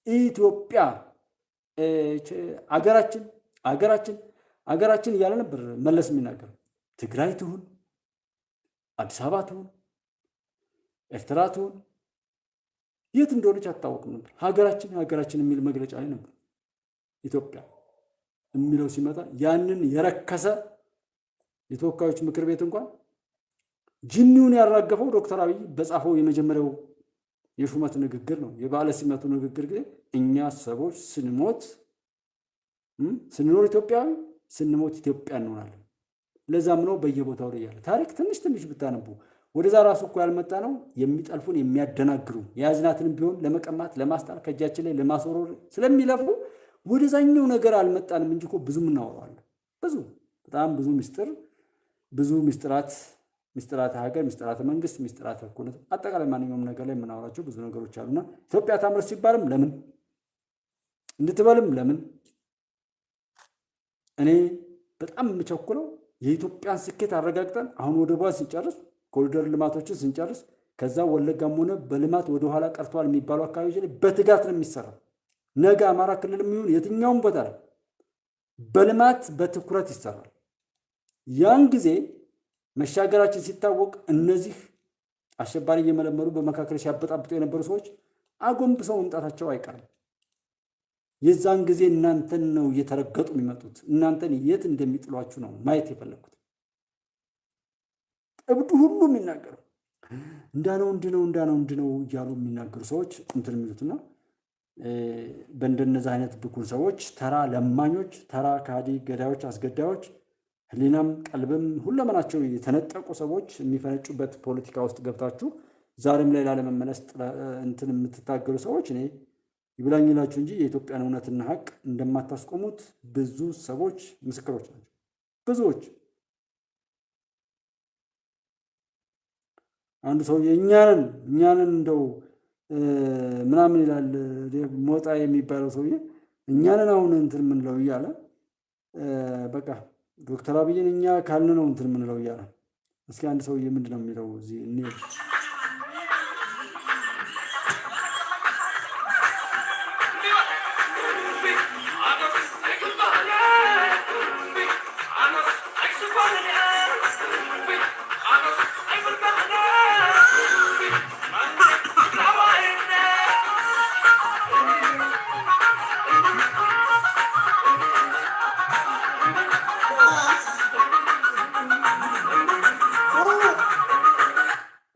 ኢትዮጵያ አገራችን እያለ ነበር መለስ የሚናገር። ትግራይ ትሁን፣ አዲስ አበባ ትሁን፣ ኤርትራ ትሁን፣ የት እንደሆነች አታወቅም ነበር። ሀገራችን የሚል መግለጫ ላይ ነበር። ኢትዮጵያ የሚለው ሲመጣ ያንን የረከሰ የተወካዮች ምክር ቤት እንኳን ጅኒውን ያራገፈው ዶክተር አብይ በጻፈው የመጀመሪያው የሹመት ንግግር ነው። የባለ ሲመቱ ንግግር ግን እኛ ሰዎች ስንኖር ኢትዮጵያዊ ስንሞት ኢትዮጵያ እንሆናለን። ለዛም ነው በየቦታው ላይ ያለ ታሪክ ትንሽ ብታነቡ ወደዛ ራሱ እኮ ያልመጣ ነው። የሚጠልፉን የሚያደናግሩ የያዝናትን ቢሆን ለመቀማት ለማስጣል ከእጃችን ላይ ለማስወረር ስለሚለፉ ወደዛኛው ነገር አልመጣንም እንጂ እኮ ብዙ እናወራዋለን። በጣም ብዙ ምስጢር፣ ብዙ ምስጢራተ ሀገር፣ ምስጢራተ መንግስት፣ ምስጢራተ እኩልነት፣ አጠቃላይ ማንኛውም ነገር ላይ የምናወራቸው ብዙ ነገሮች አሉና ኢትዮጵያ ታምርት ሲባልም ለምን እንድትበልም ለምን እኔ በጣም የምቸኩለው የኢትዮጵያን ስኬት አረጋግጠን አሁን ወደ ቧ ስንጨርስ ኮሪደር ልማቶችን ስንጨርስ ከዛ ወለጋም ሆነ በልማት ወደ ኋላ ቀርተዋል የሚባሉ አካባቢዎች ላይ በትጋት ነው የሚሰራው። ነገ አማራ ክልል የሚሆን የትኛውም ቦታ ላይ በልማት በትኩረት ይሰራል። ያን ጊዜ መሻገራችን ሲታወቅ እነዚህ አሸባሪ እየመለመሉ በመካከል ሲያበጣብጡ የነበሩ ሰዎች አጎንብሰው መምጣታቸው አይቀርም። የዛን ጊዜ እናንተን ነው እየተረገጡ የሚመጡት። እናንተን የት እንደሚጥሏችሁ ነው ማየት የፈለኩት። እብዱ ሁሉ የሚናገሩ እንዳነው እንድነው እያሉ የሚናገሩ ሰዎች እንትን የሚሉትና በእንደነዚህ አይነት ብኩን ሰዎች፣ ተራ ለማኞች፣ ተራ ካዲ ገዳዮች፣ አስገዳዮች ህሊናም ቀልብም ሁለመናቸው የተነጠቁ ሰዎች የሚፈነጩበት ፖለቲካ ውስጥ ገብታችሁ ዛሬም ላይ ላለመመለስ እንትን የምትታገሉ ሰዎች እኔ ይብላኝላችሁ እንጂ የኢትዮጵያን እውነትና ሀቅ እንደማታስቆሙት ብዙ ሰዎች ምስክሮች ናቸው። ብዙዎች አንዱ ሰው እኛንን እንደው ምናምን ይላል ሞጣ የሚባለው ሰውዬ እኛንን አሁን እንትን ምንለው እያለ በቃ ዶክተር አብይን እኛ ካልን ነው እንትን ምንለው እያለ እስኪ አንድ ሰውዬ ምንድነው የሚለው እዚህ እኔ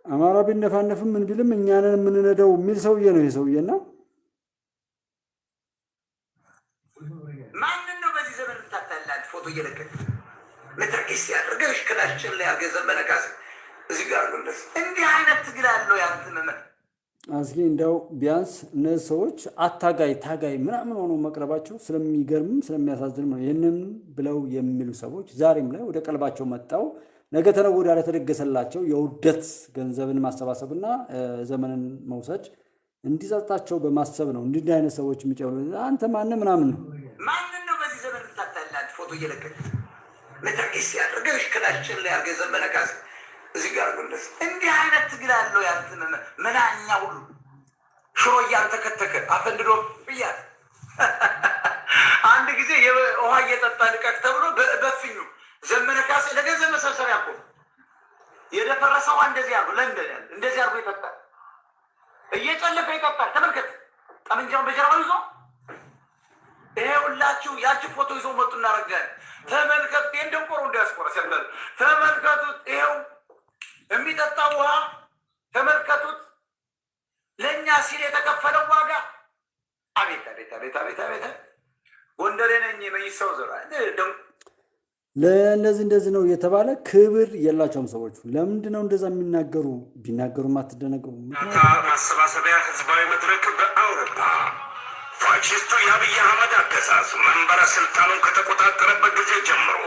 አማራ ቢነፋነፍም ምን ቢልም እኛንን የምንነደው የሚል ሰውዬ ነው የሰውዬና ማንን ነው በዚህ ዘመን ታታላል ፎቶ እየለቀቀ ለተርኪስ ያደርገሽ ክላሽን ላይ ያገዘ በነጋስ እዚህ ጋር ነው እንዲህ አይነት ትግል አለው ያንተ መመን አስኪ እንደው ቢያንስ እነዚህ ሰዎች ታጋይ ምናምን ሆኖ መቅረባቸው ስለሚገርም ስለሚያሳዝን ነው። ይህንን ብለው የሚሉ ሰዎች ዛሬም ላይ ወደ ቀልባቸው መጣው ነገ ተነገ ወዲያ ለተደገሰላቸው የውደት ገንዘብን ማሰባሰብና ዘመንን መውሰድ እንዲጸጣቸው በማሰብ ነው። እንዲህ አይነት ሰዎች የሚጨምሩ አንተ ማን ምናምን ነው በዚህ ዘመን ታታላል ፎቶ እየለቀቀ ለተርኪስ ያደርገሽ ክላሽን ላይ ያገዘ በነጋስ እዚህ ጋር ነው እንዲህ አይነት ትግል አለው ያንተ መናኛ ሁሉ ሽሮ እያንተከተከ አፈንድዶ ብያል አንድ ጊዜ ውሃ እየጠጣ ልቀቅ ተብሎ በፍኙ ዘመነ ካሴ ለገንዘብ መሰብሰቢያ እኮ የደፈረሰው እንደዚህ አርጎ ለንደን ያለ እንደዚህ አርጎ ይጠጣል፣ እየጨለፈ ይጠጣል። ተመልከት፣ ጠመንጃውን በጀርባው ይዞ ይሄ ሁላችሁ ያቺ ፎቶ ይዞ መጡ እናረጋል። ተመልከት፣ እንደንቆሮ እንዲያስቆረ ሰበል ተመልከቱት፣ ይሄው የሚጠጣው ውሃ ተመልከቱት፣ ለኛ ሲል የተከፈለው ዋጋ አቤት አቤት አቤት አቤት አቤት። ጎንደሬ ነኝ የመይሰው ዘራ እንደዚህ ነው የተባለ ክብር የላቸውም ሰዎች። ለምንድን ነው እንደዛ የሚናገሩ? ቢናገሩም አትደነገሩ። ማሰባሰቢያ ህዝባዊ መድረክ በአውሮፓ ፋሺስቱ የአብይ አህመድ አገዛዝ መንበረ ስልጣኑን ከተቆጣጠረበት ጊዜ ጀምሮ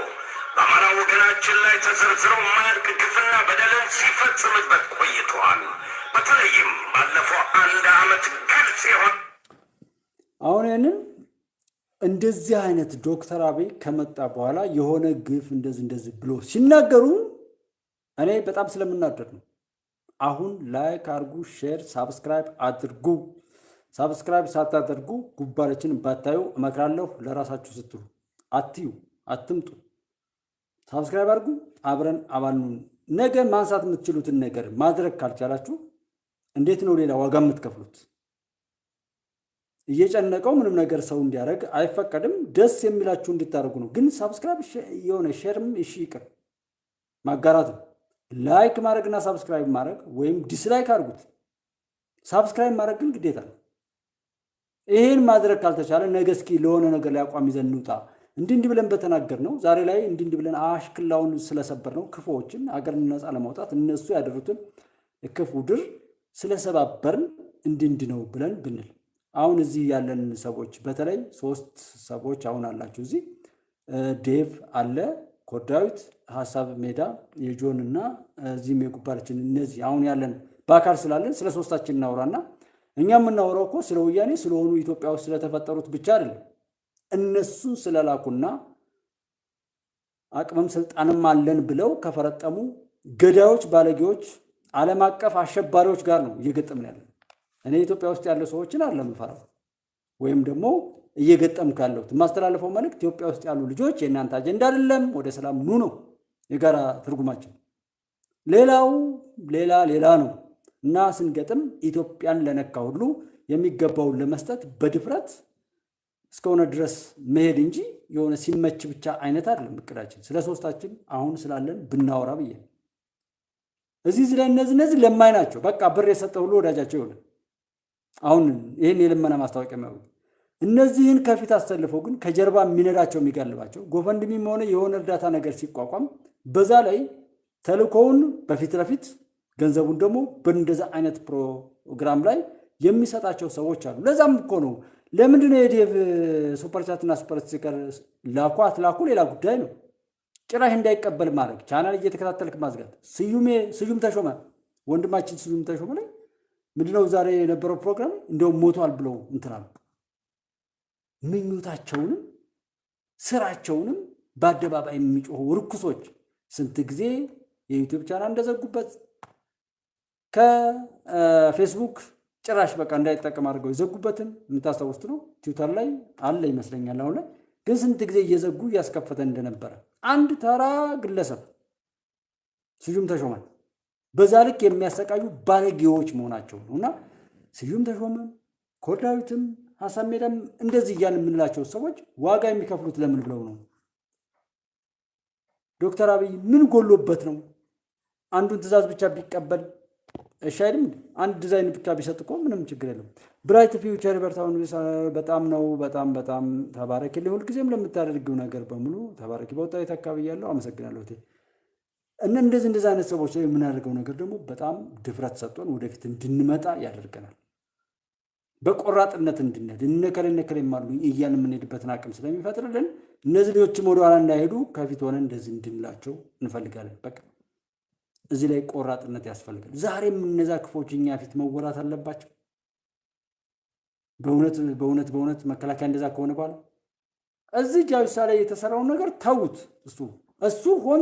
በአማራ ወገናችን ላይ ተዘርዝረው የማያልቅ ግፍና በደልን ሲፈጽምበት ቆይተዋል። በተለይም ባለፈው 1 ዓመት ግልጽ የሆነ አሁን ይህንን እንደዚህ አይነት ዶክተር አብይ ከመጣ በኋላ የሆነ ግፍ እንደዚህ ብሎ ሲናገሩ እኔ በጣም ስለምናደድ ነው። አሁን ላይክ አድርጉ፣ ሼር፣ ሳብስክራይብ አድርጉ። ሳብስክራይብ ሳታደርጉ ጉባለችን ባታዩ እመክራለሁ። ለራሳችሁ ስትሉ አትምጡ። ሳብስክራይብ አድርጉ፣ አብረን አባሉን። ነገ ማንሳት የምትችሉትን ነገር ማድረግ ካልቻላችሁ እንዴት ነው ሌላ ዋጋ የምትከፍሉት? እየጨነቀው ምንም ነገር ሰው እንዲያደርግ አይፈቀድም። ደስ የሚላችሁ እንድታደርጉ ነው። ግን ሳብስክራይብ የሆነ ሼርም እሺ ይቅር፣ ማጋራት ነው። ላይክ ማድረግና ሳብስክራይብ ማድረግ ወይም ዲስላይክ አድርጉት። ሳብስክራይብ ማድረግ ግን ግዴታ ነው። ይሄን ማድረግ ካልተቻለ ነገ እስኪ ለሆነ ነገር ላይ አቋም ይዘን እንውጣ። እንዲህ ብለን በተናገር ነው ዛሬ ላይ እንዲህ ብለን አሽክላውን ስለሰበር ነው ክፉዎችን አገርን ነፃ ለማውጣት እነሱ ያደሩትን ክፉ ድር ስለሰባበርን እንዲህ ነው ብለን ብንል አሁን እዚህ ያለን ሰዎች በተለይ 3 ሰዎች አሁን አላችሁ። እዚህ ዴቭ አለ፣ ኮዳዊት፣ ሐሳብ ሜዳ፣ የጆን እና እዚህም የጉባላችን እነዚህ አሁን ያለን በአካል ስላለን ስለ ሶስታችን እናውራና እኛ የምናወራው እኮ ስለ ወያኔ ስለሆኑ ኢትዮጵያ ውስጥ ስለተፈጠሩት ብቻ አይደለም። እነሱን ስለላኩና አቅምም ስልጣንም አለን ብለው ከፈረጠሙ ገዳዮች፣ ባለጌዎች፣ ዓለም አቀፍ አሸባሪዎች ጋር ነው እየገጠምን ያለን። እኔ ኢትዮጵያ ውስጥ ያለው ሰዎችን አይደለም ፈራው ወይም ደግሞ እየገጠምኩ ያለሁት የማስተላለፈው መልእክት ኢትዮጵያ ውስጥ ያሉ ልጆች የእናንተ አጀንዳ አይደለም፣ ወደ ሰላም ኑ ነው የጋራ ትርጉማችን። ሌላው ሌላ ነው እና ስንገጥም ኢትዮጵያን ለነካ ሁሉ የሚገባውን ለመስጠት በድፍረት እስከሆነ ድረስ መሄድ እንጂ የሆነ ሲመች ብቻ አይነት አይደለም እቅዳችን። ስለ ሶስታችን አሁን ስላለን ብናወራ ብዬ እዚህ እነዚህ ለማይ ናቸው። በቃ ብር የሰጠ ሁሉ ወዳጃቸው ይሆናል። አሁን ይሄን የልመና ማስታወቂያ ነው። እነዚህን ከፊት አሰልፈው ግን ከጀርባ የሚነዳቸው የሚጋልባቸው ጎፈንድሚም ሆነ የሆነ እርዳታ ነገር ሲቋቋም በዛ ላይ ተልኮውን በፊት ለፊት ገንዘቡን ደግሞ በእንደዛ አይነት ፕሮግራም ላይ የሚሰጣቸው ሰዎች አሉ። ለዛም እኮ ነው ለምንድነው የዴቭ ሱፐር ቻት እና ሱፐር ስቲከር ላኩ አትላኩ ሌላ ጉዳይ ነው። ጭራሽ እንዳይቀበል ማድረግ ቻናል እየተከታተልክ ማዝጋት። ስዩም ተሾመ ወንድማችን ስዩም ተሾመ ላይ ምንድነው ዛሬ የነበረው ፕሮግራም እንደው ሞቷል ብለው እንትናሉ። ምኞታቸውንም ስራቸውንም በአደባባይ የሚጮሁ ርኩሶች ስንት ጊዜ የዩቲዩብ ቻናል እንደዘጉበት ከፌስቡክ ጭራሽ በቃ እንዳይጠቀም አድርገው የዘጉበትን የምታስታውሱት ነው። ትዊተር ላይ አለ ይመስለኛል አሁን ላይ ግን ስንት ጊዜ እየዘጉ ያስከፈተ እንደነበረ አንድ ተራ ግለሰብ ስዩም ተሾመ በዛ ልክ የሚያሰቃዩ ባለጌዎች መሆናቸው ነውና ስዩም ተሾመ ኮዳዊትም ሐሳብ ሜዳም እንደዚህ እያልን የምንላቸው ሰዎች ዋጋ የሚከፍሉት ለምን ብለው ነው? ዶክተር አብይ ምን ጎሎበት ነው? አንዱን ትዕዛዝ ብቻ ቢቀበል እሺ አይደል? አንድ ዲዛይን ብቻ ቢሰጥ እኮ ምንም ችግር የለም። ብራይት ፊውቸር በርታውን በጣም ነው በጣም ተባረክልኝ። ሁልጊዜም ለምታደርጊው ነገር በሙሉ ተባረኪ። በወጣ አካባቢ ያለው አመሰግናለሁ። እንደዚህ አይነት ሰዎች ላይ የምናደርገው ነገር ደግሞ በጣም ድፍረት ሰጥቶን ወደፊት እንድንመጣ ያደርገናል። በቆራጥነት እንድንሄድ እነከለ ይማሉ እያን የምንሄድበትን አቅም ስለሚፈጥርልን እነዚህ ልጆችም ወደ ኋላ እንዳይሄዱ ከፊት ሆነ እንደዚህ እንድንላቸው እንፈልጋለን። በቃ እዚህ ላይ ቆራጥነት ያስፈልጋል። ዛሬም እነዛ ክፎች እኛ ፊት መወራት አለባቸው። በእውነት መከላከያ እንደዛ ከሆነ በኋላ እዚህ ጃዊሳ ላይ የተሰራውን ነገር ተውት። እሱ ሆን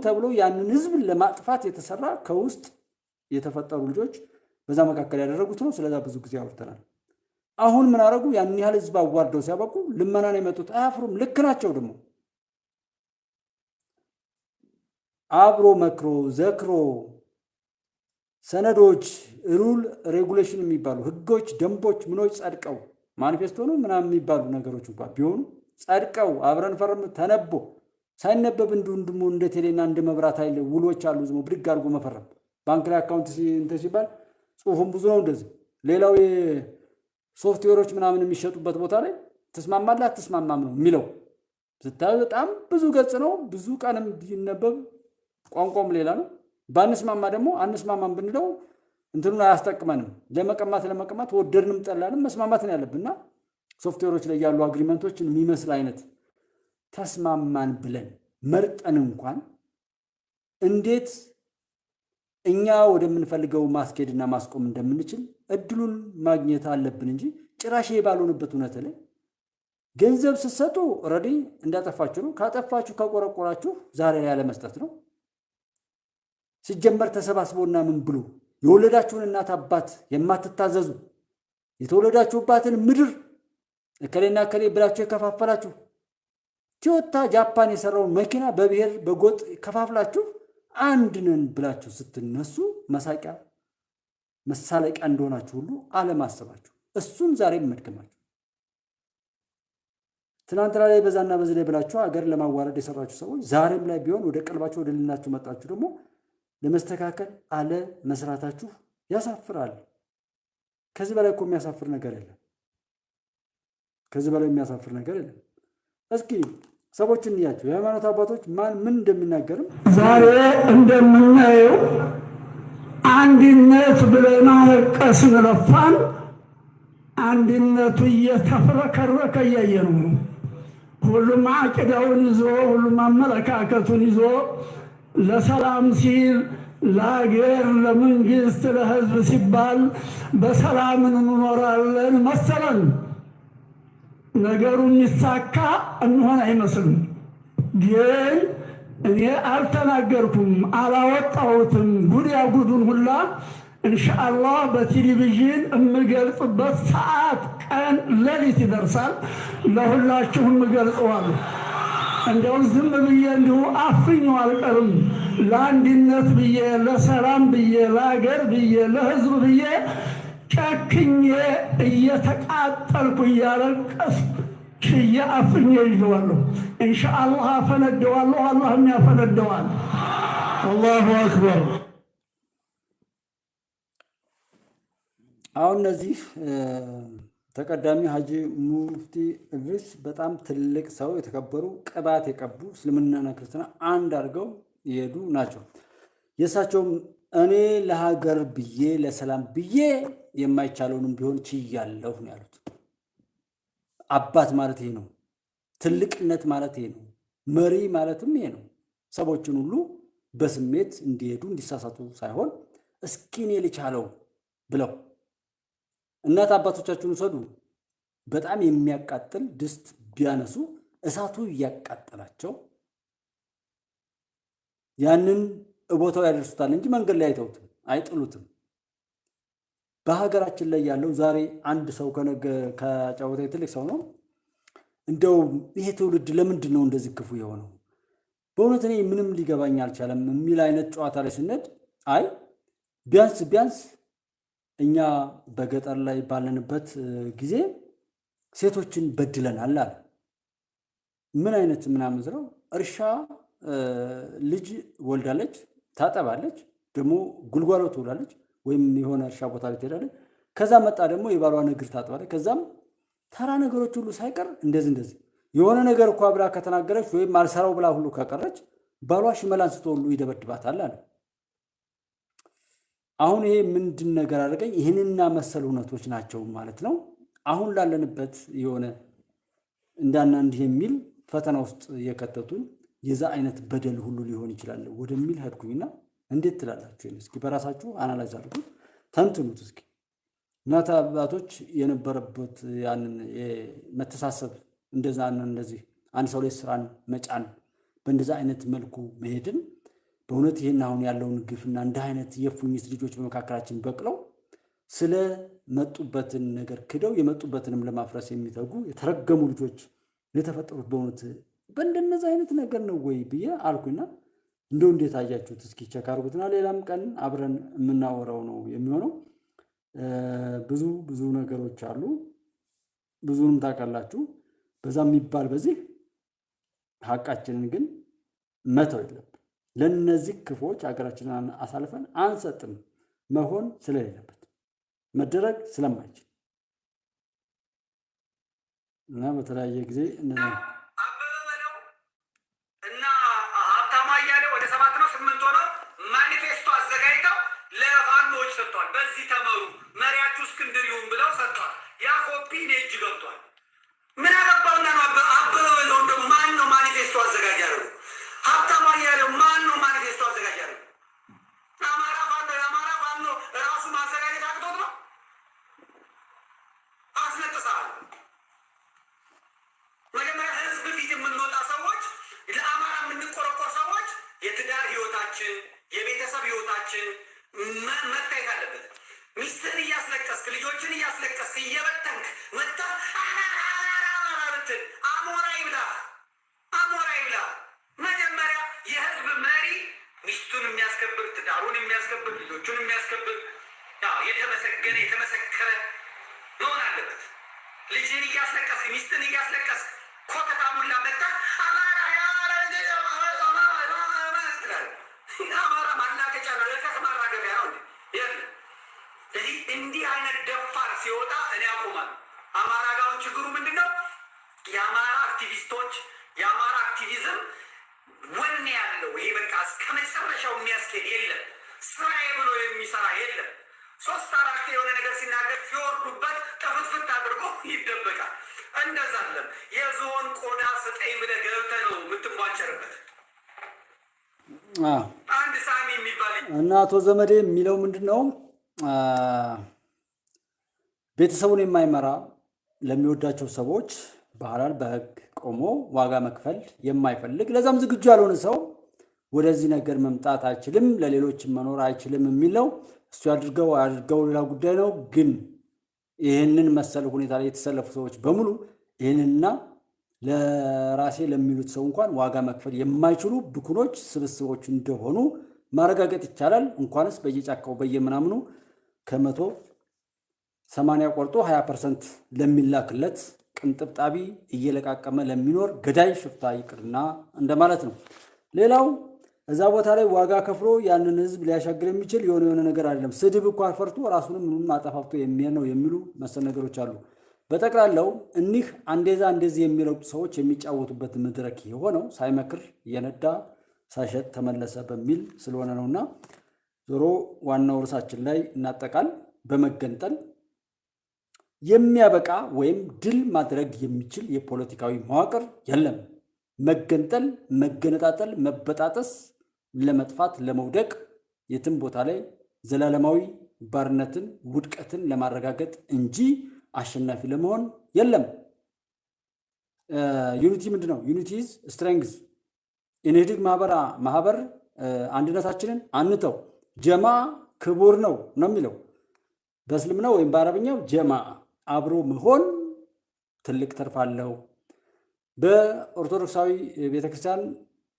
ተብሎ ያንን ህዝብን ለማጥፋት የተሰራ ከውስጥ የተፈጠሩ ልጆች በዛ መካከል ያደረጉት ነው። ስለዛ ብዙ ጊዜ አውርተናል። አሁን ምን አደረጉ? ያን ያህል ህዝብ አዋርደው ሲያበቁ ልመና ነው የመጡት። አያፍሩም። ልክ ናቸው። ደግሞ አብሮ መክሮ ዘክሮ ሰነዶች ሩል ሬጉሌሽን የሚባሉ ህጎች፣ ደንቦች ምኖች ጸድቀው ማኒፌስቶ ነው ምናምን የሚባሉ ነገሮች እንኳን ቢሆኑ ጸድቀው አብረን ፈርም ተነቦ ሳይነበብ እንድሙ እንደ ቴሌና እንደ መብራት ኃይል ውሎች አሉ። ዝም ብድግ አድርጎ መፈረም ባንክ ላይ አካውንት ሲባል ጽሁፉም ብዙ ነው። እንደዚህ ሌላው የሶፍትዌሮች ምናምን የሚሸጡበት ቦታ ላይ ተስማማለህ አትስማማም ነው የሚለው። ስታዩ በጣም ብዙ ገጽ ነው። ብዙ ቀንም ቢነበብ ቋንቋም ሌላ ነው። ባንስማማ ደግሞ አንስማማም ብንለው እንትኑን አያስጠቅመንም። ለመቀማት ወደድንም ጠላንም መስማማት ነው ያለብንና ሶፍትዌሮች ላይ ያሉ አግሪመንቶችን የሚመስል አይነት ተስማማን ብለን መርጠን እንኳን እንዴት እኛ ወደምንፈልገው ማስኬድና ማስቆም እንደምንችል እድሉን ማግኘት አለብን እንጂ ጭራሽ ባልሆነበት እውነት ላይ ገንዘብ ስትሰጡ ኦሬዲ እንዳጠፋችሁ ነው። ካጠፋችሁ ከቆረቆራችሁ ዛሬ ላይ ያለ መስጠት ነው። ሲጀመር ተሰባስቦና ምን ብሎ የወለዳችሁን እናት አባት የማትታዘዙ የተወለዳችሁባትን ምድር እከሌና እከሌ ብላችሁ የከፋፈላችሁ ቶዮታ ጃፓን የሰራውን መኪና በብሔር በጎጥ ከፋፍላችሁ አንድ ነን ብላችሁ ስትነሱ መሳቂያ መሳለቂያ እንደሆናችሁ ሁሉ አለማሰባችሁ እሱን ዛሬም መድከማችሁ ትናንት ላይ በዛና በዚህ ላይ ብላችሁ አገር ለማዋረድ የሰራችሁ ሰዎች ዛሬም ላይ ቢሆን ወደ ቀልባችሁ ወደ ልናችሁ መጣችሁ ደግሞ ለመስተካከል አለ መስራታችሁ ያሳፍራል። ከዚህ በላይ እኮ የሚያሳፍር ነገር የለም። እስኪ ሰዎችን እንያቸው። የሃይማኖት አባቶች ምን እንደሚናገርም ዛሬ እንደምናየው አንድነት ብለን አለቀስን ለፋን። አንድነቱ እየተፍረከረከ እያየን ነው። ሁሉም አቂዳውን ይዞ ሁሉም አመለካከቱን ይዞ ለሰላም ሲል ለሀገር ለመንግስት ለህዝብ ሲባል በሰላም እንኖራለን መሰለን። ነገሩ የሚሳካ እንሆን አይመስልም። ግን እኔ አልተናገርኩም አላወጣሁትም። ጉዱን ሁላ ኢንሻአላህ በቴሌቪዥን የምገልጽበት ሰዓት ቀን ሌሊት ይደርሳል። ለሁላችሁም እገልጸዋለሁ። እንደው ዝም ብዬ እንዲሁ አፍኜው አልቀርም። ለአንድነት ብዬ ለሰላም ብዬ ለሀገር ብዬ ለህዝብ ብዬ ጨክኜ እየተቃጠልኩ እያለቀስኩ ሽዬ አፍኜ ይዤዋለሁ። ኢንሻአላህ አፈነደዋለሁ። አላህም ያፈነደዋል። አላሁ አክበር። አሁን እነዚህ ተቀዳሚ ሀጂ ሙፍቲ ኢድሪስ በጣም ትልቅ ሰው የተከበሩ ቅባት የቀቡ እስልምናና ክርስትና አንድ አድርገው የሄዱ ናቸው። የእሳቸውም እኔ ለሀገር ብዬ ለሰላም ብዬ የማይቻለውንም ቢሆን ችያለሁ ነው ያሉት። አባት ማለት ይሄ ነው። ትልቅነት ማለት ይሄ ነው። መሪ ማለትም ይሄ ነው። ሰዎችን ሁሉ በስሜት እንዲሄዱ እንዲሳሳቱ ሳይሆን እስኪ እኔ ልቻለው ብለው እናት አባቶቻችሁን ውሰዱ። በጣም የሚያቃጥል ድስት ቢያነሱ እሳቱ እያቃጠላቸው ያንን ቦታው ያደርሱታል እንጂ መንገድ ላይ አይተውትም፣ አይጥሉትም። በሀገራችን ላይ ያለው ዛሬ አንድ ሰው ከጫወታ ትልቅ ሰው ነው እንደው ይሄ ትውልድ ለምንድን ነው እንደዚህ ክፉ የሆነው? በእውነት እኔ ምንም ሊገባኝ አልቻለም የሚል አይነት ጨዋታ ላይ ስነድ አይ ቢያንስ እኛ በገጠር ላይ ባለንበት ጊዜ ሴቶችን በድለናል አለ። ምን አይነት ምናምን ዝረው እርሻ ልጅ ወልዳለች፣ ታጠባለች፣ ደግሞ ጉልጓሎ ትውላለች፣ ወይም የሆነ እርሻ ቦታ ላይ ትሄዳለች። ከዛ መጣ ደግሞ የባሏን እግር ታጥባለች። ከዛም ተራ ነገሮች ሁሉ ሳይቀር እንደዚህ የሆነ ነገር እኮ ብላ ከተናገረች ወይም አልሰራው ብላ ሁሉ ከቀረች ባሏ ሽመል አንስቶ ሁሉ ይደበድባታል አለ። አሁን ይሄ ምንድን ነገር አደረገኝ? ይህንና መሰል እውነቶች ናቸው ማለት ነው አሁን ላለንበት የሆነ እንዳና እንዲህ የሚል ፈተና ውስጥ የከተቱን የዛ አይነት በደል ሁሉ ሊሆን ይችላል ወደሚል ሄድኩኝና እንዴት ትላላችሁ? እስኪ በራሳችሁ አናላይዝ አድርጉት፣ ተንትኑት። እስኪ እናት አባቶች የነበረበት ያንን መተሳሰብ እንደዛ እንደዚህ አንድ ሰው ላይ ስራን መጫን በእንደዛ አይነት መልኩ መሄድን በእውነት ይሄን አሁን ያለውን ግፍና እንደ አይነት የፉኝት ልጆች በመካከላችን በቅለው ስለ መጡበትን ነገር ክደው የመጡበትንም ለማፍረስ የሚተጉ የተረገሙ ልጆች የተፈጠሩት በእውነት በእንደነዚህ አይነት ነገር ነው ወይ ብዬ አልኩኝና እንደው እንዴት አያችሁት? እስኪ ቸክ አድርጉትና ሌላም ቀን አብረን የምናወራው ነው የሚሆነው። ብዙ ነገሮች አሉ። ብዙንም ታውቃላችሁ። በዛ የሚባል በዚህ ሀቃችንን ግን መተው የለብን። ለነዚህ ክፎች ሀገራችንን አሳልፈን አንሰጥም። መሆን ስለሌለበት መደረግ ስለማይችል እና በተለያየ ጊዜ አበበ በለው እና ሀብታማ እያለ ወደ 7 ነው 8 ሆነው ማኒፌስቶ አዘጋጅተው ለፋኖች ሰጥቷል። በዚህ ተመሩ መሪያችሁ እስክንድር ይሁን ብለው ሰጥቷል። ያ ኮፒ እኔ እጅ ገብቷል። ምን አገባውና ነው አበበ በለው ደግሞ ማን ነው ማኒፌስቶ አዘጋጅ ያለው? ሀብታማ እያለ ማን ነው ማኒፌስቶ አዘጋጅ ያለው? የአማራ ፋኖ ራሱ ማዘጋጀት አቅቶት ነው? አስነጥሳል። መጀመሪያ ህዝብ ፊት የምንወጣ ሰዎች፣ ለአማራ የምንቆረቆር ሰዎች የትዳር ህይወታችን፣ የቤተሰብ ህይወታችን መታየት አለበት። ሚስትን እያስለቀስክ ልጆችን እያስለቀስክ እየበተንክ መጣ ብትል አሞራ ይብላ። መጀመሪያ የህዝብ መሪ ሚስቱን የሚያስከብር ትዳሩን የሚያስከብር ልጆቹን የሚያስከብር የተመሰገነ የተመሰከረ መሆን አለበት። ልጅን እያስለቀስክ ሚስትን እያስለቀስክ ኮተታሙላ መጣ አማራ አማራ ማላገጫ ነው። ለተማራ ገበያ ነው የለ። ስለዚህ እንዲህ አይነት ደፋር ሲወጣ እኔ አቁማለሁ። አማራ ጋውን ችግሩ ምንድን ነው? የአማራ አክቲቪስቶች የአማራ አክቲቪዝም ወኔ ያለው ይሄ በቃ እስከ መጨረሻው የሚያስኬድ የለም። ስራዬ ብሎ የሚሰራ የለም። 3-4 የሆነ ነገር ሲናገር ሲወርዱበት ጥፍትፍት አድርጎ ይደበቃል። እንደዛ አለም የዝሆን ቆዳ ስጠኝ ብለህ ገብተህ ነው የምትሟቸርበት። አንድ ሳሚ የሚባል እና አቶ ዘመዴ የሚለው ምንድን ነው? ቤተሰቡን የማይመራ ለሚወዳቸው ሰዎች በሐላል በህግ ቆሞ ዋጋ መክፈል የማይፈልግ ለዛም ዝግጁ ያልሆነ ሰው ወደዚህ ነገር መምጣት አይችልም፣ ለሌሎችም መኖር አይችልም የሚለው እሱ ያድርገው ሌላ ጉዳይ ነው። ግን ይህንን መሰል ሁኔታ ላይ የተሰለፉ ሰዎች በሙሉ ይህንና ለራሴ ለሚሉት ሰው እንኳን ዋጋ መክፈል የማይችሉ ብኩኖች ስብስቦች እንደሆኑ ማረጋገጥ ይቻላል። እንኳንስ በየጫካው በየምናምኑ ከ180 ቆርጦ 20% ለሚላክለት ቅንጥብጣቢ እየለቃቀመ ለሚኖር ገዳይ ሽፍታ ይቅርና እንደማለት ነው። ሌላው እዛ ቦታ ላይ ዋጋ ከፍሎ ያንን ህዝብ ሊያሻግር የሚችል የሆነ ነገር አይደለም። ስድብ እኮ አፈርቶ ራሱንም ምንም አጠፋፍቶ የሚሄድ ነው የሚሉ መሰል ነገሮች አሉ። በጠቅላላው እኒህ እንደዚህ የሚረግጡ ሰዎች የሚጫወቱበት መድረክ የሆነው ሳይመክር እየነዳ ሳይሸጥ ተመለሰ በሚል ስለሆነ ነውና ዞሮ ዋናው ርዕሳችን ላይ እናጠቃል። በመገንጠል የሚያበቃ ወይም ድል ማድረግ የሚችል የፖለቲካዊ መዋቅር የለም። መገንጠል፣ መገነጣጠል፣ መበጣጠስ ለመጥፋት ለመውደቅ የትም ቦታ ላይ ዘላለማዊ ባርነትን ውድቀትን ለማረጋገጥ እንጂ አሸናፊ ለመሆን የለም። ዩኒቲ ምንድነው? ዩኒቲ ኢዝ ስትሬንግዝ። ኢንህድግ ማህበር አንድነታችንን አንተው፣ ጀማ ክቡር ነው የሚለው በእስልምና ወይም በአረብኛው ጀማ አብሮ መሆን ትልቅ ተርፍ አለው። በኦርቶዶክሳዊ ቤተክርስቲያን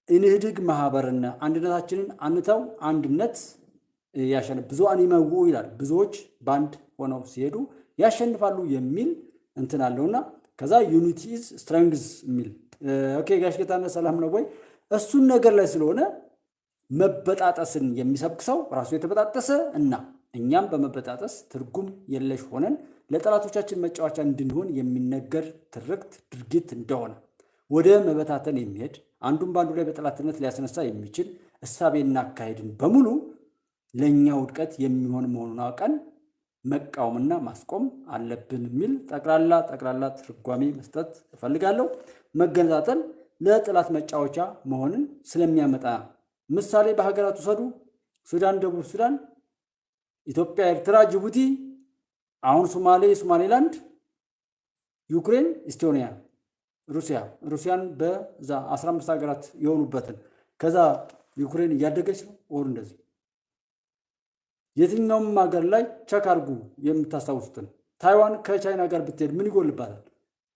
ኢንህድግ ማህበርና አንድነታችንን አንተው፣ አንድነት ያሸንፍ ብዙሃን ይመውኡ ይላል። ብዙዎች በአንድ ሆነው ሲሄዱ ያሸንፋሉ የሚል እንትን አለውና ከዛ ዩኒቲ ኢዝ ስትሬንግዝ የሚል ኦኬ። ጋሽ ጌታነህ ሰላም ነው ወይ? እሱን ነገር ላይ ስለሆነ መበጣጠስን የሚሰብክ ሰው ራሱ የተበጣጠሰ እና እኛም በመበጣጠስ ትርጉም የለሽ ሆነን ለጠላቶቻችን መጫወቻ እንድንሆን የሚነገር ትርክት ድርጊት እንደሆነ ወደ መበታተን የሚሄድ አንዱን በአንዱ ላይ በጠላትነት ሊያስነሳ የሚችል እሳቤና አካሄድን በሙሉ ለእኛ ውድቀት የሚሆን መሆኑን አውቀን መቃወምና ማስቆም አለብን የሚል ጠቅላላ ትርጓሜ መስጠት እፈልጋለሁ። መገነጣጠል ለጠላት መጫወቻ መሆንን ስለሚያመጣ ምሳሌ በሀገራት ውሰዱ። ሱዳን፣ ደቡብ ሱዳን፣ ኢትዮጵያ፣ ኤርትራ፣ ጅቡቲ፣ አሁን ሶማሌላንድ፣ ዩክሬን፣ ኢስቶኒያ፣ ሩሲያን በዛ 15 ሀገራት የሆኑበትን ከዛ ዩክሬን እያደገች ነው ኦር እንደዚህ የትኛውም ሀገር ላይ ቸክ አድርጉ የምታስታውሱትን። ታይዋን ከቻይና ጋር ብትሄድ ምን ይጎልባታል?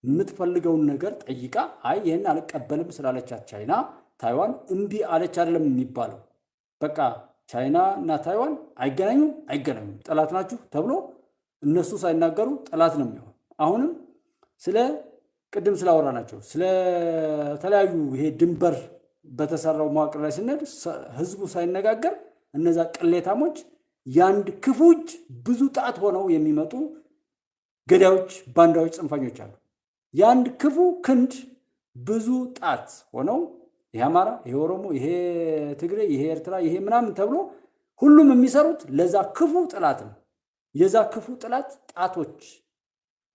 የምትፈልገውን ነገር ጠይቃ አይ ይህን አልቀበልም ስላለቻት ቻይና ታይዋን እምቢ አለች አይደለም የሚባለው። በቃ ቻይና እና ታይዋን አይገናኙም ጠላት ናችሁ ተብሎ እነሱ ሳይናገሩ ጠላት ነው የሚሆን። አሁንም ስለ ቅድም ስላወራ ናቸው ስለተለያዩ ይሄ ድንበር በተሰራው መዋቅር ላይ ስንሄድ ህዝቡ ሳይነጋገር እነዛ ቅሌታሞች ያንድ ክፉ እጅ ብዙ ጣት ሆነው የሚመጡ ገዳዮች፣ ባንዳዎች፣ ጽንፈኞች አሉ። ያንድ ክፉ ክንድ ብዙ ጣት ሆነው ይሄ አማራ፣ ይሄ ኦሮሞ፣ ይሄ ትግሬ፣ ይሄ ኤርትራ፣ ይሄ ምናምን ተብሎ ሁሉም የሚሰሩት ለዛ ክፉ ጥላት ነው። የዛ ክፉ ጥላት ጣቶች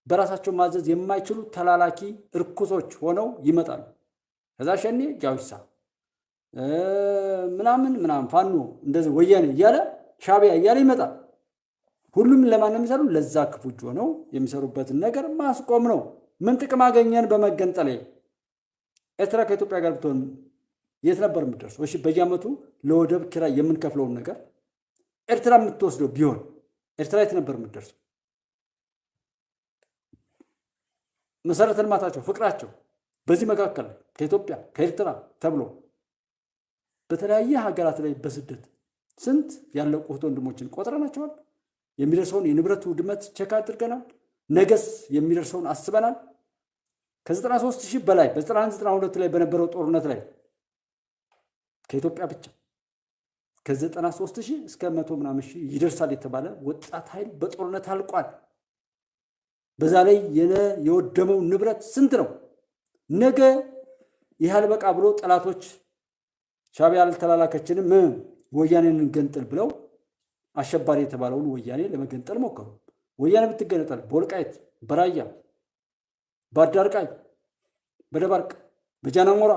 በራሳቸው ማዘዝ የማይችሉ ተላላኪ እርኩሶች ሆነው ይመጣሉ። ከዛ ሸኔ፣ ጃዊሳ ምናምን ፋኖ እንደዚህ ወያኔ እያለ ሻቢያ እያለ ይመጣል። ሁሉም ለማን ነው የሚሰሩ? ለዛ ክፉ እጅ ሆነው የሚሰሩበትን ነገር ማስቆም ነው። ምን ጥቅም አገኘን በመገንጠል? ኤርትራ ከኢትዮጵያ ጋር ብትሆን የት ነበር የምትደርሰው? እሺ በየዓመቱ ለወደብ ኪራይ የምንከፍለውን ነገር ኤርትራ የምትወስደው ቢሆን ኤርትራ የት ነበር የምትደርሰው? መሰረተ ልማታቸው፣ ፍቅራቸው በዚህ መካከል ከኢትዮጵያ ከኤርትራ ተብሎ በተለያየ ሀገራት ላይ በስደት ስንት ያለቁ እህት ወንድሞችን ቆጥረናቸዋል። የሚደርሰውን የንብረት ውድመት ቸክ አድርገናል። ነገስ የሚደርሰውን አስበናል። ከ93,000 በላይ በ91-92 ላይ በነበረው ጦርነት ላይ ከኢትዮጵያ ብቻ ከ93,000 እስከ 100 ምናምን ሺህ ይደርሳል የተባለ ወጣት ኃይል በጦርነት አልቋል። በዛ ላይ የወደመው ንብረት ስንት ነው? ነገ ይህ አልበቃ ብሎ ጠላቶች ሻቢያ አልተላላከችንም ወያኔን እንገንጥል ብለው አሸባሪ የተባለውን ወያኔ ለመገንጠል ሞከሩ። ወያኔ ብትገነጠል በወልቃይት፣ በራያ፣ በአዳርቃይ፣ በደባርቅ፣ በጃናሞራ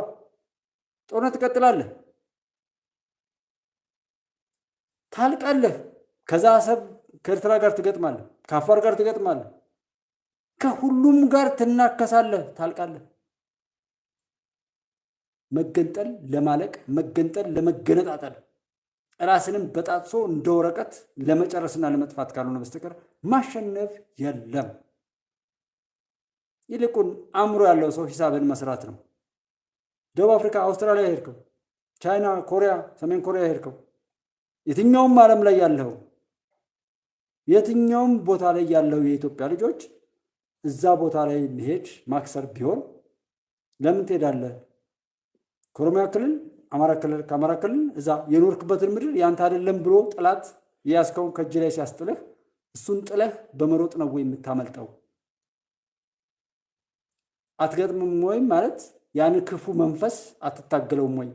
ጦርነት ትቀጥላለህ፣ ታልቃለህ። ከዛ አሰብ ከኤርትራ ጋር ትገጥማለህ፣ ከአፋር ጋር ትገጥማለህ፣ ከሁሉም ጋር ትናከሳለህ፣ ታልቃለህ። መገንጠል ለማለቅ፣ መገንጠል ለመገነጣጠል፣ ራስንም በጣጥሶ እንደ ወረቀት ለመጨረስና ለመጥፋት ካልሆነ በስተቀር ማሸነፍ የለም። ይልቁን አእምሮ ያለው ሰው ሂሳብን መስራት ነው። ደቡብ አፍሪካ፣ አውስትራሊያ ሄድከው፣ ቻይና፣ ኮሪያ፣ ሰሜን ኮሪያ ሄድከው፣ የትኛውም ዓለም ላይ ያለው የትኛውም ቦታ ላይ ያለው የኢትዮጵያ ልጆች እዛ ቦታ ላይ መሄድ ማክሰር ቢሆን ለምን ትሄዳለህ? ከኦሮሚያ ክልል ከአማራ ክልል እዛ የኖርክበትን ምድር ያንተ አይደለም ብሎ ጠላት የያዝከውን ከእጅ ላይ ሲያስጥልህ እሱን ጥለህ በመሮጥ ነው ወይ የምታመልጠው? አትገጥምም ወይ ማለት ያን ክፉ መንፈስ አትታገለውም ወይ?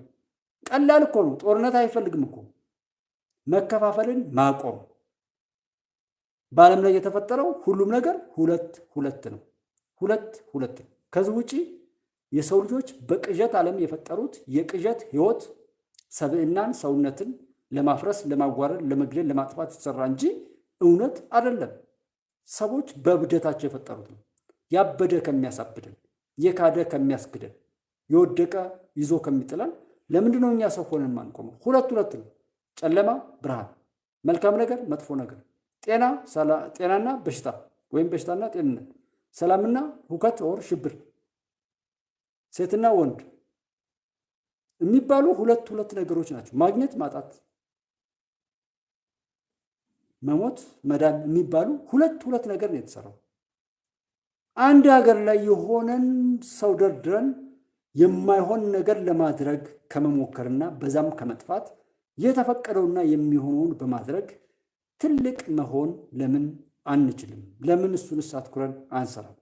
ቀላል እኮ ነው። ጦርነት አይፈልግም እኮ መከፋፈልን ማቆም። በዓለም ላይ የተፈጠረው ሁሉም ነገር ሁለት ነው። ሁለት ነው። ከዚህ ውጪ የሰው ልጆች በቅዠት ዓለም የፈጠሩት የቅዠት ህይወት ሰብዕናን፣ ሰውነትን ለማፍረስ፣ ለማዋረድ፣ ለመግደል፣ ለማጥፋት የተሰራ እንጂ እውነት አይደለም። ሰዎች በእብደታቸው የፈጠሩት ነው። ያበደ ከሚያሳብደን፣ የካደ ከሚያስክደን፣ የወደቀ ይዞ ከሚጥለን ለምንድን ነው እኛ ሰው ሆነን ማንቆመው? ሁለት ነው። ጨለማ ብርሃን፣ መልካም ነገር መጥፎ ነገር፣ ጤናና በሽታ ወይም በሽታና ጤንነት፣ ሰላምና ሁከት ወር ሽብር፣ ሴትና ወንድ የሚባሉ ሁለት ነገሮች ናቸው። ማግኘት ማጣት፣ መሞት መዳን የሚባሉ ሁለት ነገር ነው የተሰራው። አንድ ሀገር ላይ የሆነን ሰው ደርድረን የማይሆን ነገር ለማድረግ ከመሞከርና በዛም ከመጥፋት የተፈቀደውና የሚሆነውን በማድረግ ትልቅ መሆን ለምን አንችልም? ለምን እሱንስ አትኩረን አንሰራም?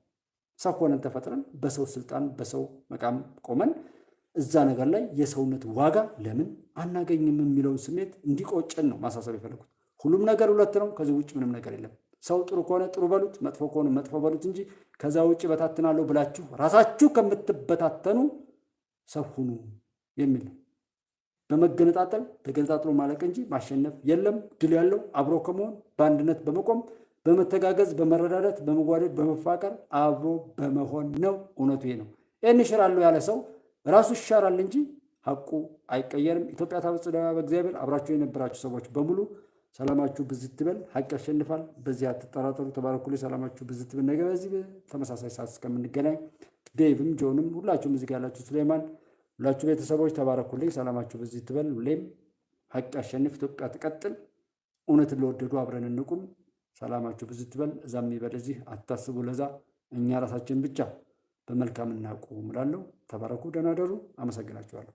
ሰው ሆነን ተፈጥረን በሰው ስልጣን በሰው መቃም ቆመን እዛ ነገር ላይ የሰውነት ዋጋ ለምን አናገኝም የሚለውን ስሜት እንዲቆጨን ነው ማሳሰብ የፈለኩት። ሁሉም ነገር ሁለት ነው። ከዚህ ውጭ ምንም ነገር የለም። ሰው ጥሩ ከሆነ ጥሩ በሉት፣ መጥፎ ከሆነ መጥፎ በሉት እንጂ ከዛ ውጭ በታትናለሁ ብላችሁ ራሳችሁ ከምትበታተኑ ሰው ሁኑ የሚል ነው። በመገነጣጠል ተገነጣጥሎ ማለቅ እንጂ ማሸነፍ የለም። ድል ያለው አብሮ ከመሆን በአንድነት በመቆም በመተጋገዝ በመረዳዳት በመዋደድ በመፋቀር አብሮ በመሆን ነው። እውነቱ ይሄ ነው። ይህን ይሽራለሁ ያለ ሰው ራሱ ይሻራል እንጂ ሐቁ አይቀየርም። ኢትዮጵያ ታበጽሕና በእግዚአብሔር። አብራችሁ የነበራችሁ ሰዎች በሙሉ ሰላማችሁ ብዝት ይበል። ሐቅ ያሸንፋል። በዚህ አትጠራጠሩ። ተባረኩልኝ። ሰላማችሁ ብዝት ይበል። ነገ በዚህ ተመሳሳይ ሰዓት እስከምንገናኝ ዴቭም ጆንም ሁላችሁም እዚህ ያላችሁ ሱሌማን ሁላችሁ ቤተሰቦች ተባረኩልኝ። ሰላማችሁ ብዝት ይበል። ሁሌም ሐቅ ያሸንፍ። ኢትዮጵያ ትቀጥል። እውነትን ለወደዱ አብረን እንቁም። ሰላማችሁ ብዝት ይበል። እዛም ይበል እዚህ አታስቡ። ለዛ እኛ ራሳችን ብቻ በመልካም እናቁም እላለሁ። ተባረኩ። ደህና ደሩ። አመሰግናችኋለሁ።